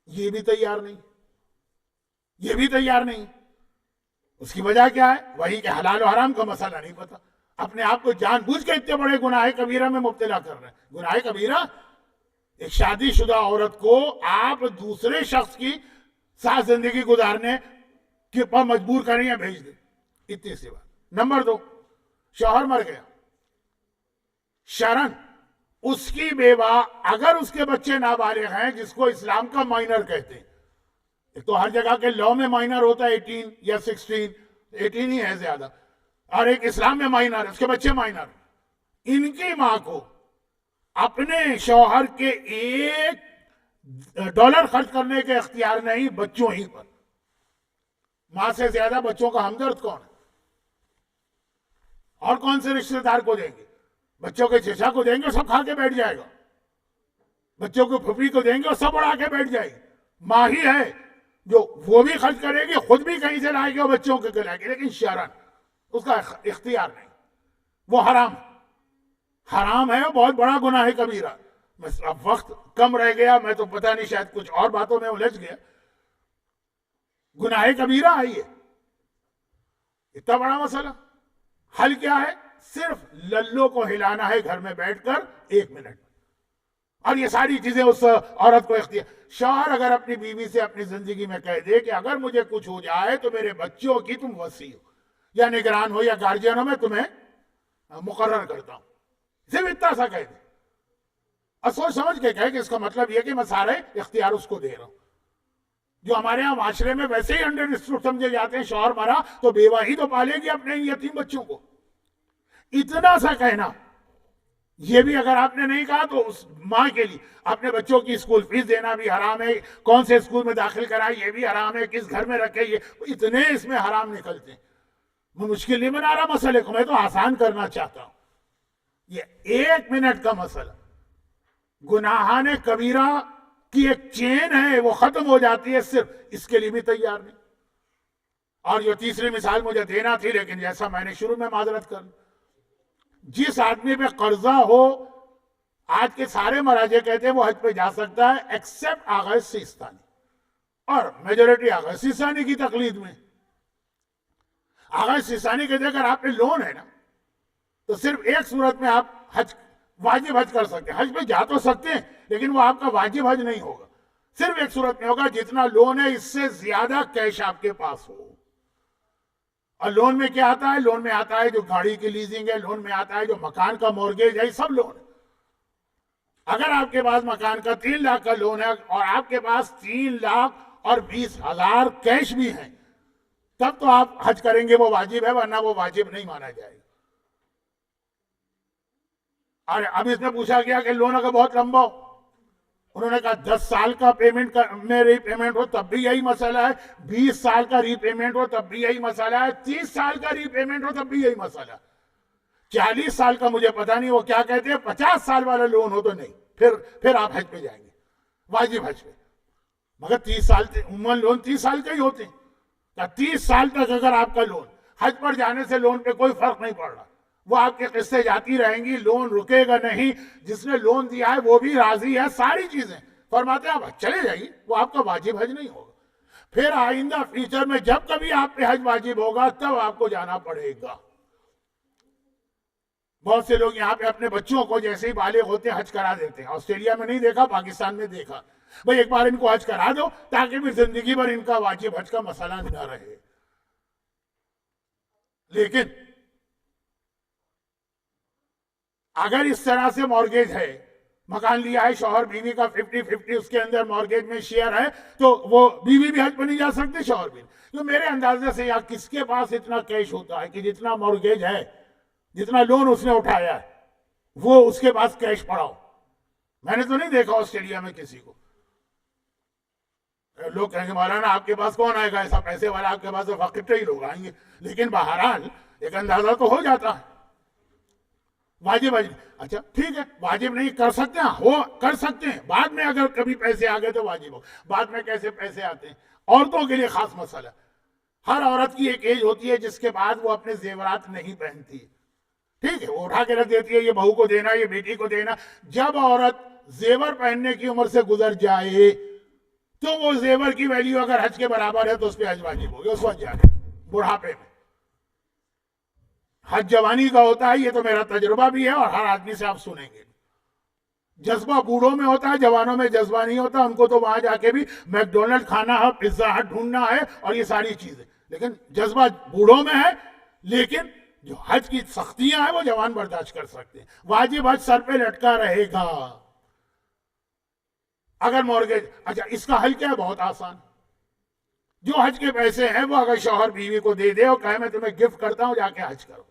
یہ بھی تیار نہیں. اس کی وجہ کیا ہے؟ وہی کہ حلال و حرام کا مسئلہ نہیں پتا، اپنے آپ کو جان بوجھ کے اتنے بڑے گناہ کبیرہ میں مبتلا کر رہے ہیں. گناہ کبیرہ، ایک شادی شدہ عورت کو آپ دوسرے شخص کی ساتھ زندگی گزارنے کے پر مجبور کریں یا بھیج دیں. اتنی سی بات. نمبر 2، شوہر مر گیا، شرن اس کی بیوہ اگر اس کے بچے نابالغ ہیں، جس کو اسلام کا مائنر کہتے ہیں. تو ہر جگہ کے لاء میں مائنر ہوتا ہے 18 یا 16، 18 ہی ہے زیادہ، اور ایک اسلام میں مائنر، اس کے بچے مائنر. ان کی ماں کو اپنے شوہر کے $1 خرچ کرنے کے اختیار نہیں بچوں ہی پر. ماں سے زیادہ بچوں کا ہمدرد کون ہے؟ اور کون سے رشتہ دار کو دیں گے؟ بچوں کے چچا کو دیں گے، سب کھا کے بیٹھ جائے گا. بچوں کو پھپھی کو دیں گے اور سب اڑا کے بیٹھ جائے گی. ماں ہی ہے جو وہ بھی خرچ کرے گی، خود بھی کہیں سے لائے گی اور بچوں کے لائے گی. لیکن شرن اس کا اختیار نہیں، وہ حرام ہے، بہت بڑا گناہ ہے کبیرہ. اب وقت کم رہ گیا، میں تو پتہ نہیں شاید کچھ اور باتوں میں الجھ گیا. گناہ کبیرہ ہے یہ، اتنا بڑا مسئلہ. حل کیا ہے؟ صرف للو کو ہلانا ہے گھر میں بیٹھ کر 1 منٹ. اور یہ ساری چیزیں اس عورت کو اختیار. شوہر اگر اپنی بیوی سے اپنی زندگی میں کہہ دے کہ اگر مجھے کچھ ہو جائے تو میرے بچوں کی تم وصی ہو یا نگران ہو یا گارجین ہو، میں تمہیں مقرر کرتا ہوں، صرف اتنا سا کہہ دے. اور سوچ سمجھ کے کہے کہ اس کا مطلب یہ کہ میں سارے اختیار اس کو دے رہا ہوں. جو ہمارے ہاں معاشرے میں ویسے ہی انڈرسٹوڈ سمجھے جاتے ہیں، شوہر مرا تو بیوہ ہی تو پالے گی اپنے یتیم بچوں کو. اتنا سا کہنا، یہ بھی اگر آپ نے نہیں کہا تو اس ماں کے لیے اپنے بچوں کی اسکول فیس دینا بھی حرام ہے، کون سے اسکول میں داخل کرائے یہ بھی حرام ہے، کس گھر میں رکھے، یہ اتنے اس میں حرام نکلتے ہیں. میں مشکل نہیں بنا رہا مسئلے کو، میں تو آسان کرنا چاہتا ہوں. یہ 1 منٹ کا مسئلہ، گناہان کبیرہ کی ایک چین ہے، وہ ختم ہو جاتی ہے صرف اس کے لیے بھی تیار نہیں. اور جو تیسری مثال مجھے دینا تھی، لیکن جیسا میں نے شروع میں معذرت کر، جس آدمی پہ قرضہ ہو، آج کے سارے مراجع کہتے ہیں وہ حج پہ جا سکتا ہے ایکسپٹ آغا سیستانی، اور میجورٹی آغا سیستانی کی تقلید میں. آغا سیستانی کہتے ہیں اگر آپ پہ لون ہے نا تو صرف ایک صورت میں آپ حج واجب حج کر سکتے ہیں. حج پہ جا تو سکتے ہیں لیکن وہ آپ کا واجب حج نہیں ہوگا. صرف ایک صورت میں ہوگا، جتنا لون ہے اس سے زیادہ کیش آپ کے پاس ہو. اور لون میں کیا آتا ہے؟ لون میں آتا ہے جو گاڑی کی لیزنگ ہے، لون میں آتا ہے جو مکان کا مورگیج ہے، سب لون ہے. اگر آپ کے پاس مکان کا 3 لاکھ کا لون ہے اور آپ کے پاس 3,20,000 کیش بھی ہیں، تب تو آپ حج کریں گے، وہ واجب ہے، ورنہ وہ واجب نہیں مانا جائے گا. اور اب اس میں پوچھا گیا کہ لون اگر بہت لمبا ہو، انہوں نے کہا 10 سال کا پیمنٹ میں ری پیمنٹ ہو تب بھی یہی مسئلہ ہے، 20 سال کا ری پیمنٹ ہو تب بھی یہی مسئلہ ہے، 30 سال کا ری پیمنٹ ہو تب بھی یہی مسئلہ ہے. 40 سال کا مجھے پتا نہیں وہ کیا کہتے ہیں، 50 سال والا لون ہو تو نہیں، پھر آپ حج پہ جائیں گے، واجب حج پہ. مگر 30 سال عموماً لون 30 سال کا ہی ہوتے ہیں. 30 سال تک اگر آپ کا لون، حج پر جانے سے لون پہ کوئی فرق نہیں پڑ رہا، وہ آپ کے قسطیں جاتی رہیں گی، لون رکے گا نہیں، جس نے لون دیا ہے وہ بھی راضی ہے، ساری چیزیں. فرماتے ہیں آپ چلے جائیے، وہ آپ کا واجب حج نہیں ہوگا. پھر آئندہ فیوچر میں جب کبھی آپ پہ حج واجب ہوگا تب آپ کو جانا پڑے گا. بہت سے لوگ یہاں پہ اپنے بچوں کو جیسے ہی بالغ ہوتے ہیں حج کرا دیتے ہیں. آسٹریلیا میں نہیں دیکھا، پاکستان میں دیکھا. بھئی ایک بار ان کو حج کرا دو تاکہ بھی زندگی بھر ان کا واجب حج کا مسئلہ نہ رہے. لیکن اگر اس طرح سے مورگیج ہے، مکان لیا ہے شوہر بیوی کا 50-50، اس کے اندر مورگیج میں شیئر ہے، تو وہ بیوی بھی حج پہ نہیں جا سکتے، شوہر بھی. تو میرے اندازے سے یا کس کے پاس اتنا کیش ہوتا ہے کہ جتنا مورگیج ہے، جتنا لون اس نے اٹھایا ہے، وہ اس کے پاس کیش پڑا ہو. میں نے تو نہیں دیکھا آسٹریلیا میں کسی کو. لوگ کہیں گے مولانا آپ کے پاس کون آئے گا ایسا پیسے والا، آپ کے پاس تو فقیر ہی لوگ آئیں گے. لیکن بہرحال ایک اندازہ تو ہو جاتا ہے. واجب واجب اچھا ٹھیک ہے، واجب نہیں کر سکتے ہیں، وہ کر سکتے ہیں بعد میں، اگر کبھی پیسے آ گئے تو واجب ہو. بعد میں کیسے پیسے آتے ہیں؟ عورتوں کے لیے خاص مسئلہ. ہر عورت کی ایک ایج ہوتی ہے جس کے بعد وہ اپنے زیورات نہیں پہنتی. ٹھیک ہے، وہ اٹھا کے رکھ دیتی ہے، یہ بہو کو دینا، یہ بیٹی کو دینا. جب عورت زیور پہننے کی عمر سے گزر جائے تو وہ زیور کی ویلیو اگر حج کے برابر ہے تو اس پہ حج واجب ہوگی اس وقت جائے، بڑھاپے میں. حج جوانی کا ہوتا ہے، یہ تو میرا تجربہ بھی ہے اور ہر آدمی سے آپ سنیں گے. جذبہ بوڑھوں میں ہوتا ہے، جوانوں میں جذبہ نہیں ہوتا. ان کو تو وہاں جا کے بھی میک ڈونلڈ کھانا ہے، پیزا ہٹ ڈھونڈنا ہے اور یہ ساری چیزیں. لیکن جذبہ بوڑھوں میں ہے. لیکن جو حج کی سختیاں ہیں وہ جوان برداشت کر سکتے ہیں. واجب حج سر پہ لٹکا رہے گا. اگر مورگیج، اچھا اس کا حل کیا ہے؟ بہت آسان. جو حج کے پیسے ہیں وہ اگر شوہر بیوی کو دے دے اور کہے میں تمہیں گفٹ کرتا ہوں جا کے حج کرو،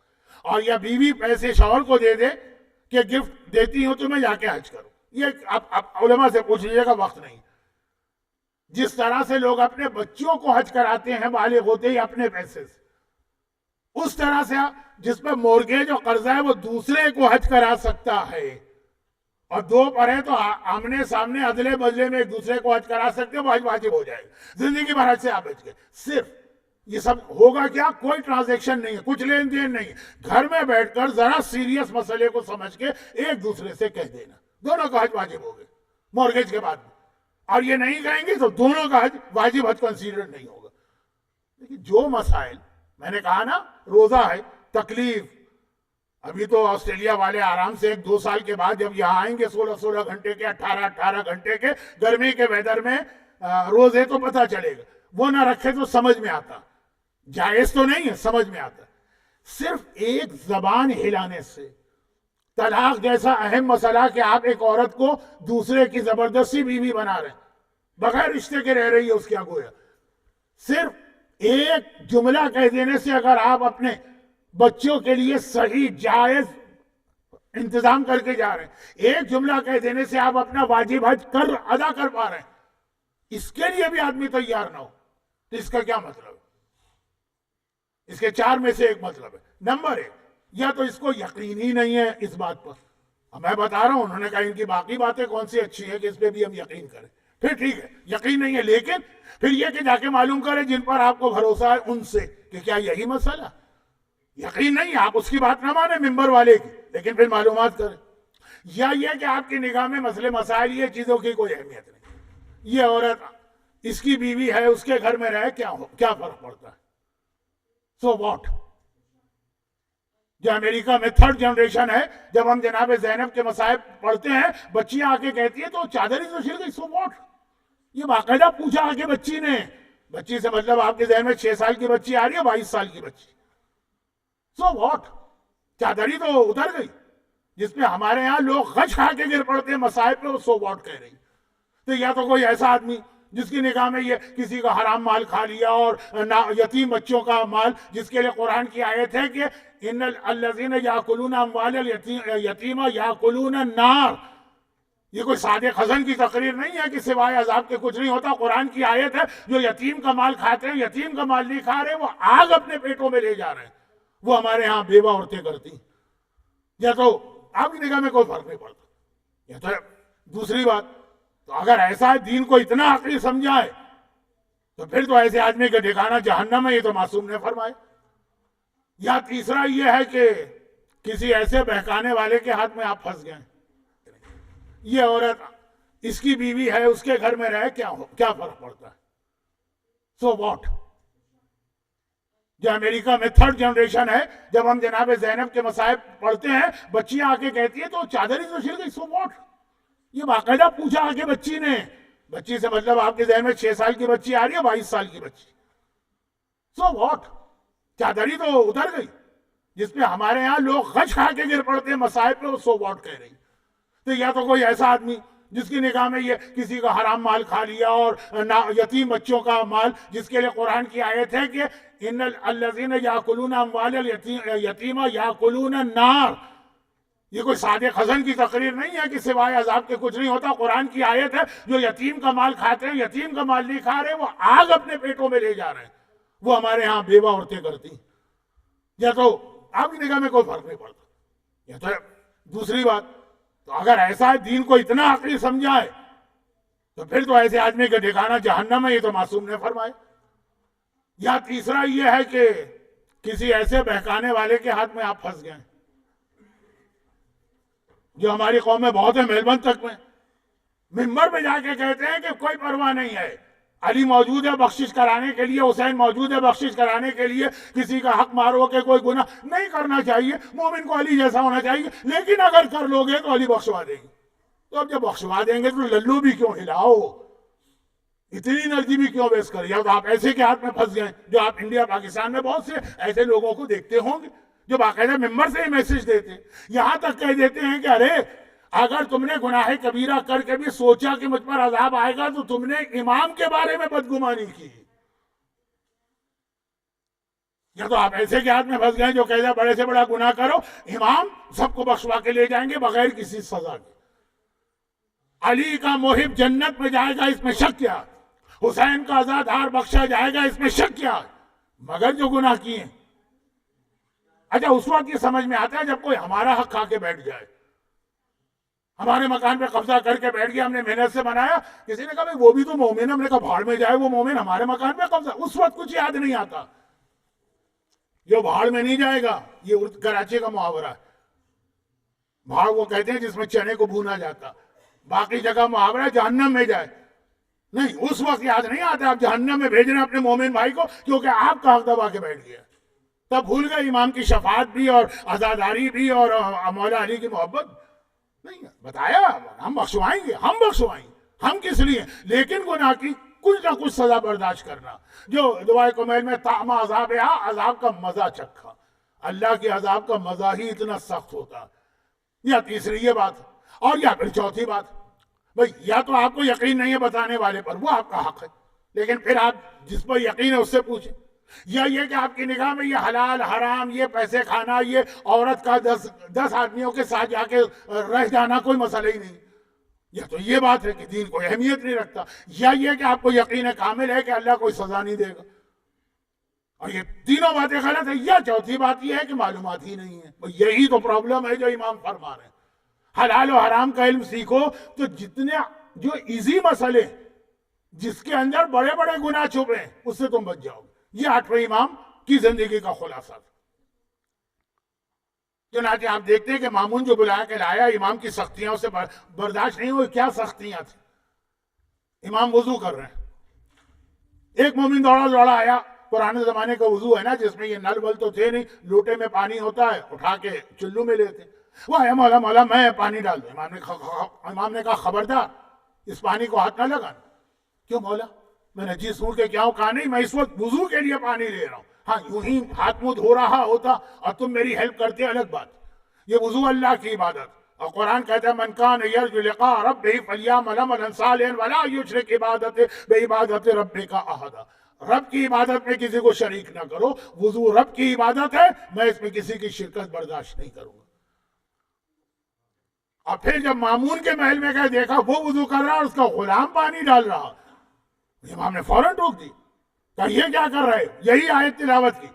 اور یا بیوی پیسے شوہر کو دے دے کہ گفٹ دیتی ہوں تمہیں جا کے حج کرو. یہ اب علماء سے پوچھ لیجیے گا، وقت نہیں. جس طرح سے لوگ اپنے بچوں کو حج کراتے ہیں بالغ ہوتے ہی اپنے پیسے سے، اس طرح سے جس پہ مورگیج اور قرضہ ہے وہ دوسرے کو حج کرا سکتا ہے. اور 2 پڑھے تو آمنے سامنے ادلے بدلے میں ایک دوسرے کو حج کرا سکتے ہیں، وہ حج واجب ہو جائے گا. زندگی بھر حج سے آپ بچ گئے. صرف یہ سب ہوگا کیا؟ کوئی ٹرانزیکشن نہیں ہے، کچھ لین دین نہیں ہے. گھر میں بیٹھ کر ذرا سیریس مسئلے کو سمجھ کے ایک دوسرے سے کہہ دینا، دونوں کا حج واجب ہو گئے مورگیج کے بعد میں. اور یہ نہیں کہیں گے تو دونوں کا حج واجب حج کنسیڈر نہیں ہوگا. لیکن جو مسائل میں نے کہا نا، روزہ ہے، تکلیف. ابھی تو آسٹریلیا والے آرام سے 1-2 سال کے بعد جب یہاں آئیں گے 16 گھنٹے کے، 18 گھنٹے کے گرمی کے ویدر میں روزے، تو پتہ چلے گا. وہ نہ رکھے تو سمجھ میں آتا. جائز تو نہیں ہے، سمجھ میں آتا. صرف ایک زبان ہلانے سے طلاق جیسا اہم مسئلہ کہ آپ ایک عورت کو دوسرے کی زبردستی بیوی بنا رہے ہیں، بغیر رشتے کے رہ رہی ہے اس کیا گویا. صرف ایک جملہ کہہ دینے سے اگر آپ اپنے بچوں کے لیے صحیح جائز انتظام کر کے جا رہے ہیں, ایک جملہ کہہ دینے سے آپ اپنا واجب حج ادا کر پا رہے ہیں, اس کے لیے بھی آدمی تیار نہ ہو تو اس کا کیا مطلب ہے؟ اس کے 4 میں سے ایک مطلب ہے. نمبر 1, یا تو اس کو یقین ہی نہیں ہے اس بات پر. میں بتا رہا ہوں, انہوں نے کہا ان کی باقی باتیں کون سی اچھی ہیں کہ اس پہ بھی ہم یقین کریں. پھر ٹھیک ہے, یقین نہیں ہے, لیکن پھر یہ کہ جا کے معلوم کریں جن پر آپ کو بھروسہ ہے ان سے کہ کیا یہی مسئلہ. یقین نہیں ہے, آپ اس کی بات نہ مانیں ممبر والے کی, لیکن پھر معلومات کریں. یا یہ کہ آپ کی نگاہ میں مسئلے مسائل یہ چیزوں کی کوئی اہمیت نہیں, یہ عورت اس کی بیوی ہے, اس کے گھر میں رہے, کیا فرق پڑتا ہے, سو واٹ. جو امریکہ میں 3rd جنریشن ہے, جب ہم جناب زینب کے مصائب پڑھتے ہیں, بچیاں آ کے کہتی ہیں تو چادر ہی تو چھل گئی, سو واٹ. یہ باقاعدہ پوچھا آ کے بچی نے, بچی سے مطلب آپ کے ذہن میں 6 سال کی بچی آ رہی ہے, 22 سال کی بچی, سو واٹ, چادر ہی تو اتر گئی. جس پہ ہمارے ہاں لوگ غش کھا کے گر پڑتے ہیں مصائب پہ, وہ سو واٹ کہہ رہی. تو یا تو کوئی ایسا آدمی جس کی نگاہ میں یہ کسی کا حرام مال کھا لیا اور یتیم بچوں کا مال, جس کے لیے قرآن کی آیت ہے کہ ان الذین یاکلون اموال الیتیم یاکلون النار. یہ کوئی صادق حسن کی تقریر نہیں ہے کہ سوائے عذاب کے کچھ نہیں ہوتا. قرآن کی آیت ہے, جو یتیم کا مال کھاتے ہیں, یتیم کا مال نہیں کھا رہے, وہ آگ اپنے پیٹوں میں لے جا رہے ہیں. وہ ہمارے ہاں بیوہ عورتیں کرتی. یا تو آپ کی نگاہ میں کوئی فرق نہیں پڑتا. یا تو دوسری بات, تو اگر ایسا دین کو اتنا عقلی سمجھا ہے تو پھر تو ایسے آدمی کا ٹھکانہ جہنم ہے, یہ تو معصوم نے فرمایا. یا تیسرا یہ ہے کہ کسی ایسے بہکانے والے کے ہاتھ میں آپ پھنس گئے. یہ عورت اس کی بیوی ہے, اس کے گھر میں رہے, کیا فرق پڑتا ہے, سو واٹ. جو امریکہ میں 3rd جنریشن ہے, جب ہم جناب زینب کے مصائب پڑھتے ہیں, بچیاں آ کے کہتی ہیں تو چادر ہی تو چھل گئی, سو واٹ. یہ باقاعدہ پوچھا آ کے بچی نے, بچی سے مطلب آپ کے ذہن میں 6 سال کی بچی آ رہی ہے, 22 سال کی بچی, سو واٹ, چادر ہی تو اتر گئی. جس پہ ہمارے ہاں لوگ غش کھا کے گر پڑتے ہیں مصائب پہ, وہ سو واٹ کہہ رہی. تو یا تو کوئی ایسا آدمی جس کی نگاہ میں یہ کسی کا حرام مال کھا لیا اور یتیم بچوں کا مال, جس کے لیے قرآن کی آیت ہے کہ ان الذین یاکلون اموال الیتیم یاکلون النار. یہ کوئی صادق حسن کی تقریر نہیں ہے کہ سوائے عذاب کے کچھ نہیں ہوتا. قرآن کی آیت ہے, جو یتیم کا مال کھاتے ہیں, یتیم کا مال نہیں کھا رہے, وہ آگ اپنے پیٹوں میں لے جا رہے ہیں. وہ ہمارے ہاں بیوہ عورتیں کرتی. یا تو آپ کی نگاہ میں کوئی فرق نہیں پڑتا. یا تو دوسری بات, تو اگر ایسا دین کو اتنا عقلی سمجھا ہے تو پھر تو ایسے آدمی کا ٹھکانہ جہنم ہے, یہ تو معصوم نے فرمایا. یا تیسرا یہ ہے کہ کسی ایسے بہکانے والے کے ہاتھ میں آپ پھنس گئے, جو ہماری قوم میں بہت ہے, میلبرن تک میں ممبر پہ جا کے کہتے ہیں کہ کوئی پرواہ نہیں ہے, علی موجود ہے بخشش کرانے کے لیے, حسین موجود ہے بخشش کرانے کے لیے, کسی کا حق مارو کہ کوئی گناہ نہیں کرنا چاہیے, مومن کو علی جیسا ہونا چاہیے, لیکن اگر کر لو گے تو علی بخشوا دیں گے. تو اب جب بخشوا دیں گے تو للو بھی کیوں ہلاؤ, اتنی انرجی بھی کیوں ویسٹ کریں. یا تو آپ ایسے کے ہاتھ میں پھنس گئے, جو آپ انڈیا پاکستان میں بہت سے ایسے لوگوں کو دیکھتے ہوں گے جو باقاعدہ ممبر سے ہی میسج دیتے ہیں, یہاں تک کہہ دیتے ہیں کہ ارے اگر تم نے گناہ کبیرہ کر کے بھی سوچا کہ مجھ پر عذاب آئے گا تو تم نے امام کے بارے میں بدگمانی کی. یا تو آپ ایسے کے ہاتھ میں پھنس گئے جو کہتے ہیں بڑے سے بڑا گناہ کرو, امام سب کو بخشوا کے لے جائیں گے بغیر کسی سزا کے. علی کا محب جنت میں جائے گا, اس میں شک کیا. حسین کا عزادار بخشا جائے گا, اس میں شک کیا. مگر جو گناہ کیے, اچھا اس وقت یہ سمجھ میں آتا ہے جب کوئی ہمارا حق کھا کے بیٹھ جائے, ہمارے مکان پہ قبضہ کر کے بیٹھ گیا, ہم نے محنت سے بنایا, کسی نے کہا بھائی وہ بھی تو مومن ہے, ہم نے کہا بھاڑ میں جائے وہ مومن, ہمارے مکان پہ قبضہ. اس وقت کچھ یاد نہیں آتا, جو بھاڑ میں نہیں جائے گا, یہ کراچی کا محاورہ ہے. بھاڑ وہ کہتے ہیں جس میں چنے کو بھونا جاتا, باقی جگہ محاورہ ہے جہنم میں جائے. نہیں, اس وقت یاد نہیں آتا آپ جہنم میں بھیج رہے ہیں اپنے مومن بھائی کو کیونکہ آپ کا حق دبا کے بیٹھ گیا. تب بھول گئے امام کی شفاعت بھی اور عزاداری بھی اور مولا علی کی محبت. نہیں بتایا ہم بخشوائیں گے, ہم بخشوائیں گے, ہم کس لیے, لیکن گناہ کی کچھ نہ کچھ سزا برداشت کرنا. جو دعائے کمیل میں طعم عذاب عذاب کا مزہ چکھا, اللہ کے عذاب کا مزہ ہی اتنا سخت ہوتا. یا تیسری یہ بات, اور یا پھر چوتھی بات, بھائی یا تو آپ کو یقین نہیں ہے بتانے والے پر، وہ آپ کا حق ہے، لیکن پھر آپ جس پر یقین ہے اس سے پوچھیں. یا یہ کہ آپ کی نگاہ میں یہ حلال حرام، یہ پیسے کھانا، یہ عورت کا 10 آدمیوں کے ساتھ جا کے رہ جانا کوئی مسئلہ ہی نہیں. یا تو یہ بات ہے کہ دین کوئی اہمیت نہیں رکھتا، یا یہ کہ آپ کو یقین کامل ہے کہ اللہ کوئی سزا نہیں دے گا. اور یہ تینوں باتیں غلط ہیں. یا چوتھی بات یہ ہے کہ معلومات ہی نہیں ہے. یہی تو پرابلم ہے جو امام فرما رہے ہیں. حلال و حرام کا علم سیکھو تو جتنے جو ایزی مسئلے جس کے اندر بڑے بڑے گناہ چھپے ہیں اس سے تم بچ جاؤ گے. یہ 8ویں امام کی زندگی کا خلاصہ تھا. چنانچہ آپ دیکھتے ہیں کہ مامون جو بلایا کہ لایا، امام کی سختیاں سے برداشت نہیں ہوئی. کیا سختیاں تھیں؟ امام وضو کر رہے ہیں، ایک مومن دوڑا دوڑا آیا. پرانے زمانے کا وضو ہے نا جس میں یہ نل ول تو تھے نہیں، لوٹے میں پانی ہوتا ہے اٹھا کے چلو میں لیتے. وہ آیا، مولا مولا میں پانی ڈال دوں. امام نے کہا خبردار اس پانی کو ہاتھ نہ لگانا. کیوں مولا؟ میں نجیس ہوں کہ کیا ہوں؟ کہا نہیں، میں اس وقت وضو کے لیے پانی لے رہا ہوں. ہاں یوں ہی ہاتھ منہ دھو رہا ہوتا اور تم میری ہیلپ کرتے الگ بات. یہ وضو اللہ کی عبادت، اور قرآن کہتا ہے من کان یرجو لقاء ربہ فلیعمل عملا صالحا ولا یشرک بعبادت ربک احدا. رب کی عبادت میں کسی کو شریک نہ کرو. وضو رب کی عبادت ہے، میں اس میں کسی کی شرکت برداشت نہیں کروں گا. اور پھر جب مامون کے محل میں گئے دیکھا وہ وضو کر رہا اور اس کا غلام پانی ڈال رہا، امام نے فوراً ٹوک دی. کہا یہ کیا کر رہے؟ یہی آیت تلاوت کی،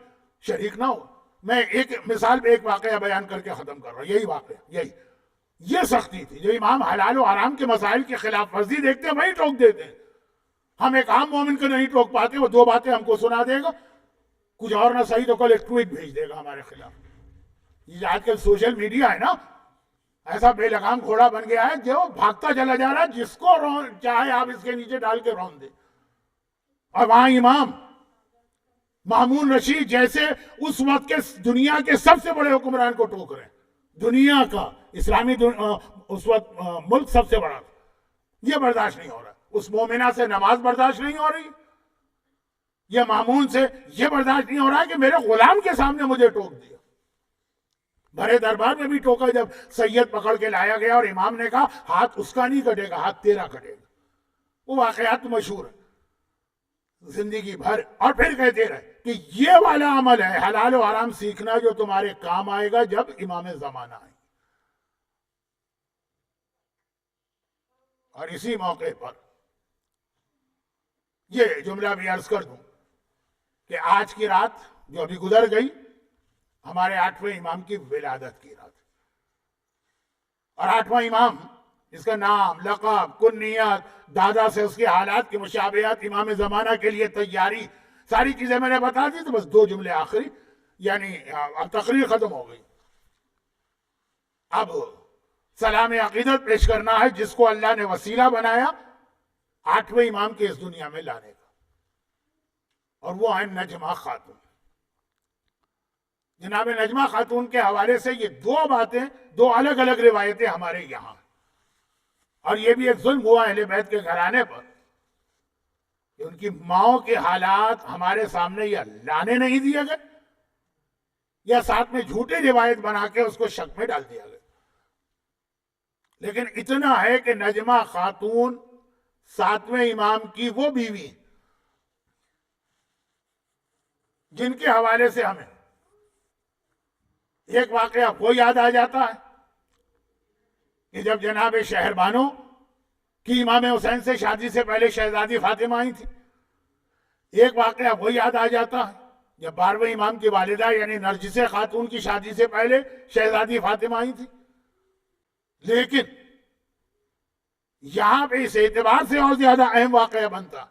شریک نہ ہو. میں ایک مثال پہ ایک واقعہ بیان کر کے ختم کر رہا ہوں. یہی واقعہ، یہ سختی تھی جو امام حلال و حرام کے مسائل کی خلاف ورزی دیکھتے ہیں وہی ٹوک دیتے ہیں. ہم ایک عام مومن کو نہیں ٹوک پاتے، وہ 2 باتیں ہم کو سنا دے گا، کچھ اور نہ صحیح تو کل ایک ٹویٹ بھیج دے گا ہمارے خلاف. یہ آج کل سوشل میڈیا ہے نا، ایسا بے لگام گھوڑا بن گیا ہے جو بھاگتا چلا جا رہا ہے، جس کو چاہے آپ اس کے نیچے ڈال کے رون دے. اور وہاں امام مامون رشید جیسے اس وقت کے دنیا کے سب سے بڑے حکمران کو ٹوک رہے ہیں. دنیا کا اسلامی اس وقت ملک سب سے بڑا تھا. یہ برداشت نہیں ہو رہا. اس مومنہ سے نماز برداشت نہیں ہو رہی، یہ مامون سے یہ برداشت نہیں ہو رہا ہے کہ میرے غلام کے سامنے مجھے ٹوک دیا. بڑے دربار میں بھی ٹوکا جب سید پکڑ کے لایا گیا اور امام نے کہا ہاتھ اس کا نہیں کٹے گا، ہاتھ تیرا کٹے گا. وہ واقعات مشہور ہیں زندگی بھر. اور پھر کہتے رہے کہ یہ والا عمل ہے حلال و حرام سیکھنا جو تمہارے کام آئے گا جب امام زمانہ آئے. اور اسی موقع پر یہ جملہ بھی عرض کر دوں کہ آج کی رات جو ابھی گزر گئی ہمارے 8ویں امام کی ولادت کی رات. اور 8واں امام، اس کا نام، لقب، کنیت، دادا سے اس کے حالات کی مشابہت، امام زمانہ کے لیے تیاری، ساری چیزیں میں نے بتا دی. تو بس 2 جملے آخری، یعنی اب تقریر ختم ہو گئی. اب سلام عقیدت پیش کرنا ہے جس کو اللہ نے وسیلہ بنایا 8ویں امام کے اس دنیا میں لانے کا، اور وہ ہیں نجمہ خاتون. جناب نجمہ خاتون کے حوالے سے یہ 2 باتیں، 2 الگ الگ روایتیں ہمارے یہاں. اور یہ بھی ایک ظلم ہوا اہل بیت کے گھرانے پر کہ ان کی ماؤں کے حالات ہمارے سامنے یا لانے نہیں دیے گئے یا ساتھ میں جھوٹی روایت بنا کے اس کو شک میں ڈال دیا گیا. لیکن اتنا ہے کہ نجمہ خاتون 7ویں امام کی وہ بیوی جن کے حوالے سے ہمیں ایک واقعہ وہ یاد آ جاتا ہے کہ جب جناب شہربانو کی امام حسین سے شادی سے پہلے شہزادی فاطمہ آئی تھی. ایک واقعہ وہ یاد آ جاتا ہے جب 12ویں امام کی والدہ یعنی نرجس خاتون کی شادی سے پہلے شہزادی فاطمہ آئی تھی. لیکن یہاں پہ اس اعتبار سے اور زیادہ اہم واقعہ بنتا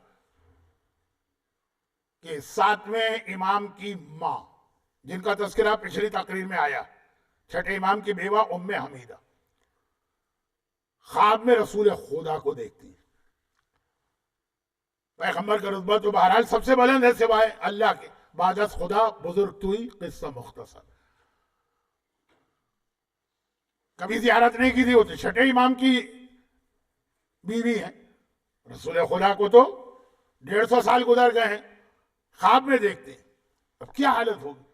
کہ 7ویں امام کی ماں، جن کا تذکرہ پچھلی تقریر میں آیا، 6ٹھے امام کی بیوہ ام حمیدہ، خواب میں رسول خدا کو دیکھتی. پیغمبر کا رتبہ تو بہرحال سب سے بلند ہے سوائے اللہ کے، بعد از خدا بزرگ توئی، قصہ مختصر. کبھی زیارت نہیں کی تھی، وہ تو 6ٹھے امام کی بیوی ہیں. رسول خدا کو تو 150 سال گزر گئے ہیں، خواب میں دیکھتے ہیں. اب کیا حالت ہوگی؟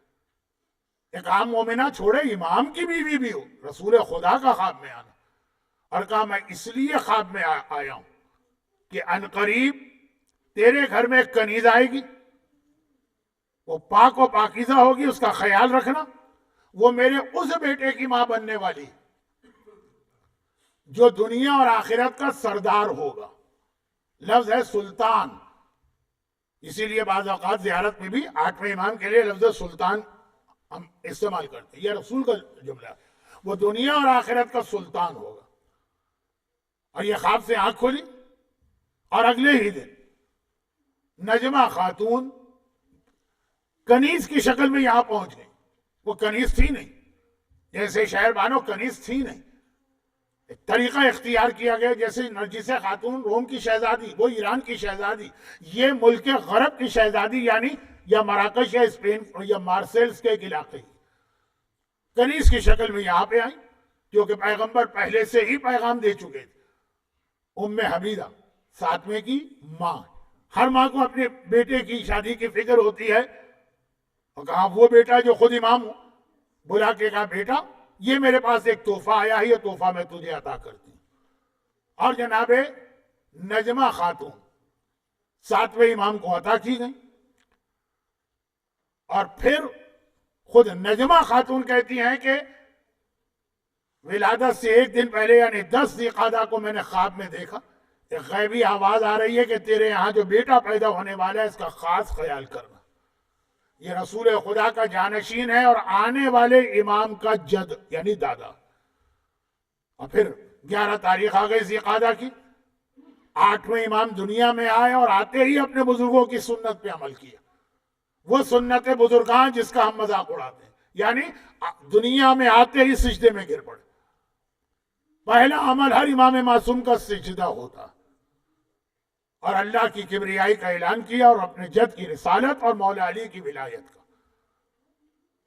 ایک عام مومنہ چھوڑے، امام کی بیوی بھی ہو، رسول خدا کا خواب میں آنا. اور کہا میں اس لیے خواب میں آیا ہوں کہ عنقریب تیرے گھر میں ایک کنیز آئے گی، وہ پاک و پاکیزہ ہوگی، اس کا خیال رکھنا، وہ میرے اس بیٹے کی ماں بننے والی جو دنیا اور آخرت کا سردار ہوگا۔ لفظ ہے سلطان، اسی لیے بعض اوقات زیارت میں بھی 8ویں امام کے لیے لفظ سلطان ہم استعمال کرتے ہیں، یہ رسول کا جملہ ہے، وہ دنیا اور آخرت کا سلطان ہوگا۔ اور یہ خواب سے آنکھ کھلی اور اگلے ہی دن نجمہ خاتون کنیز کی شکل میں یہاں پہنچ گئی۔ وہ کنیز تھی نہیں، جیسے شہر بانو کنیز تھی نہیں، ایک طریقہ اختیار کیا گیا، جیسے نرجس خاتون روم کی شہزادی، وہ ایران کی شہزادی، یہ ملک غرب کی شہزادی، یعنی یا مراکش یا اسپین یا مارسیلس کے ایک علاقے کی کنیز کی شکل میں یہاں پہ آئی، کیونکہ پیغمبر پہلے سے ہی پیغام دے چکے تھے۔ ام حبیبہ 7ویں کی ماں، ہر ماں کو اپنے بیٹے کی شادی کی فکر ہوتی ہے، اور کہا وہ بیٹا جو خود امام ہو، بلا کے کہا بیٹا یہ میرے پاس ایک تحفہ آیا ہے، یہ تحفہ میں تجھے عطا کرتی ہوں۔ اور جناب نجمہ خاتون 7ویں امام کو عطا کی گئی، اور پھر خود نجمہ خاتون کہتی ہیں کہ ولادت سے ایک دن پہلے یعنی 10 ذی القعدہ کو میں نے خواب میں دیکھا، ایک غیبی آواز آ رہی ہے کہ تیرے یہاں جو بیٹا پیدا ہونے والا ہے اس کا خاص خیال کرنا، یہ رسول خدا کا جانشین ہے اور آنے والے امام کا جد یعنی دادا۔ اور پھر 11 تاریخ آ گئی ذی القعدہ کی، 8ویں امام دنیا میں آئے اور آتے ہی اپنے بزرگوں کی سنت پہ عمل کیا، وہ سنت بزرگان جس کا ہم مذاق اڑاتے ہیں، یعنی دنیا میں آتے ہی سجدے میں گر پڑے۔ پہلا عمل ہر امام معصوم کا سجدہ ہوتا، اور اللہ کی کبریائی کا اعلان کیا اور اپنے جد کی رسالت اور مولا علی کی ولایت کا۔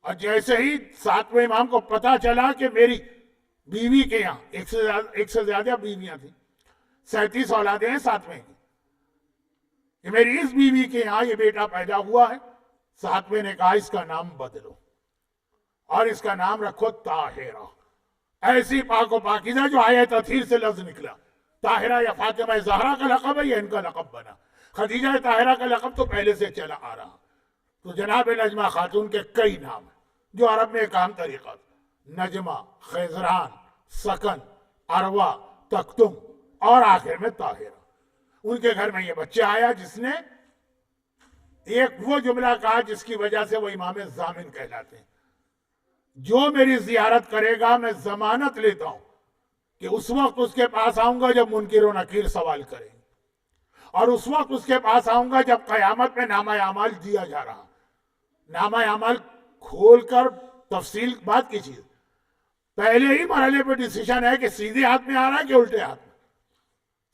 اور جیسے ہی 7ویں امام کو پتا چلا کہ میری بیوی کے یہاں ایک سے زیادہ بیویاں تھیں، 37 اولادیں ہیں 7ویں کی، کہ میری اس بیوی کے یہاں یہ بیٹا پیدا ہوا ہے، 7ویں نے کہا اس کا نام بدلو اور اس کا نام رکھو طاہرہ، ایسی پاک و پاکیزہ جو آیت تطہیر سے لفظ نکلا۔ طاہرہ یا فاطمہ زہرا کا لقب ہے، یا ان کا لقب بنا، خدیجہ طاہرہ کا لقب تو پہلے سے چلا آ رہا۔ تو جناب نجمہ خاتون کے کئی نام ہیں جو عرب میں ایک عام طریقہ تھا، نجمہ، خیزران، سکن، عروہ، تکتم اور آخر میں طاہرہ۔ ان کے گھر میں یہ بچہ آیا جس نے ایک وہ جملہ کہا جس کی وجہ سے وہ امام ضامن کہلاتے ہیں، جو میری زیارت کرے گا میں ضمانت لیتا ہوں کہ اس وقت اس کے پاس آؤں گا جب منکر و نکیر سوال کریں گے، اور اس وقت اس کے پاس آؤں گا جب قیامت میں نامہ اعمال دیا جا رہا۔ نامہ اعمال کھول کر تفصیل بات کی چیز، پہلے ہی مرحلے پہ ڈیسیشن ہے کہ سیدھے ہاتھ میں آ رہا ہے کہ الٹے ہاتھ میں۔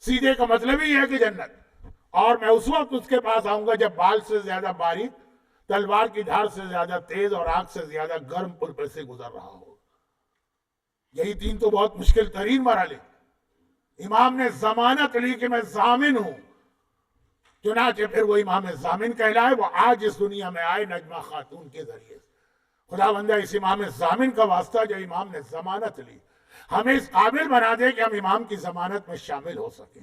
سیدھے کا مطلب ہی ہے کہ جنت، اور میں اس وقت اس کے پاس آؤں گا جب بال سے زیادہ باریک، تلوار کی دھار سے زیادہ تیز اور آگ سے زیادہ گرم پل پر سے گزر رہا ہو۔ یہی 3 تو بہت مشکل ترین مرحلے۔ امام نے ضمانت لی کہ میں ضامن ہوں، چنانچہ پھر وہ امام ضامن کہلائے، وہ آج اس دنیا میں آئے نجمہ خاتون کے ذریعے سے۔ خدا بندہ اس امام ضامن کا واسطہ جو امام نے ضمانت لی، ہمیں اس قابل بنا دے کہ ہم امام کی ضمانت میں شامل ہو سکیں۔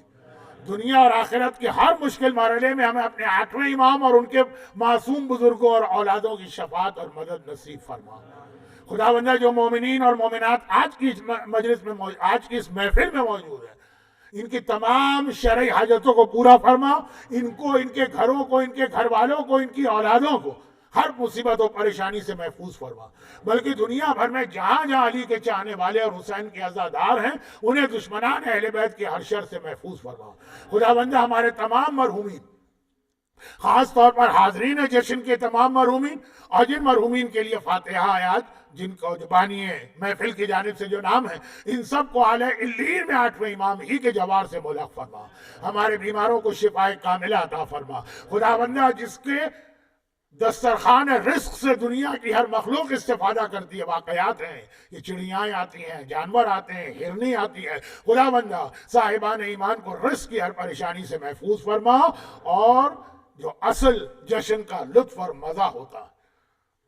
دنیا اور آخرت کے ہر مشکل مرحلے میں ہمیں اپنے 8ویں امام اور ان کے معصوم بزرگوں اور اولادوں کی شفاعت اور مدد نصیب فرما۔ خدا بندہ جو مومنین اور مومنات آج کی اس مجلس میں آج کی اس محفل میں موجود ہیں، ان کی تمام شرعی حاجتوں کو پورا فرما، ان کو، ان کے گھروں کو، ان کے گھر والوں کو، ان کی اولادوں کو ہر مصیبت و پریشانی سے محفوظ فرما، بلکہ دنیا بھر میں جہاں جہاں علی کے چاہنے والے اور حسین کے عزادار ہیں انہیں دشمنان اہل بیت کے ہر شر سے محفوظ فرما۔ خدا بندہ ہمارے تمام مرحومین، خاص طور پر حاضرین جشن کے تمام مرحومین، اور جن مرحومین کے لیے فاتحہ آیات جن کو بانی محفل کی جانب سے جو نام ہے، ان سب کو اعلی علیین میں 8ویں امام ہی کے جوار سے ملحق فرما۔ ہمارے بیماروں کو شفاء کاملہ عطا فرما۔ خدا بندہ جس کے دسترخوان رزق سے دنیا کی ہر مخلوق استفادہ کرتی ہے، واقعات ہیں، یہ چڑیاں آتی ہیں، جانور آتے ہیں، ہرنی آتی ہے، خدا بندہ صاحبان ایمان کو رزق کی ہر پریشانی سے محفوظ فرما، اور جو اصل جشن کا لطف اور مزہ ہوتا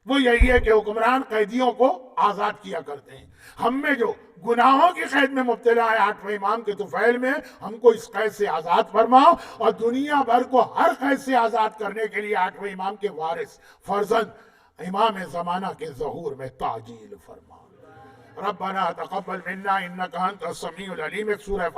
وہ یہی ہے کہ حکمران قیدیوں کو آزاد کیا کرتے ہیں. ہم میں جو گناہوں کی قید میں مبتلا ہے 8ویں امام کے طفیل میں، ہم کو اس قید سے آزاد فرماؤ، اور دنیا بھر کو ہر قید سے آزاد کرنے کے لیے 8ویں امام کے وارث فرزند امام زمانہ کے ظہور میں تعجیل فرما. ربنا تقبل منا انک انت السمیع العلیم. ایک سورہ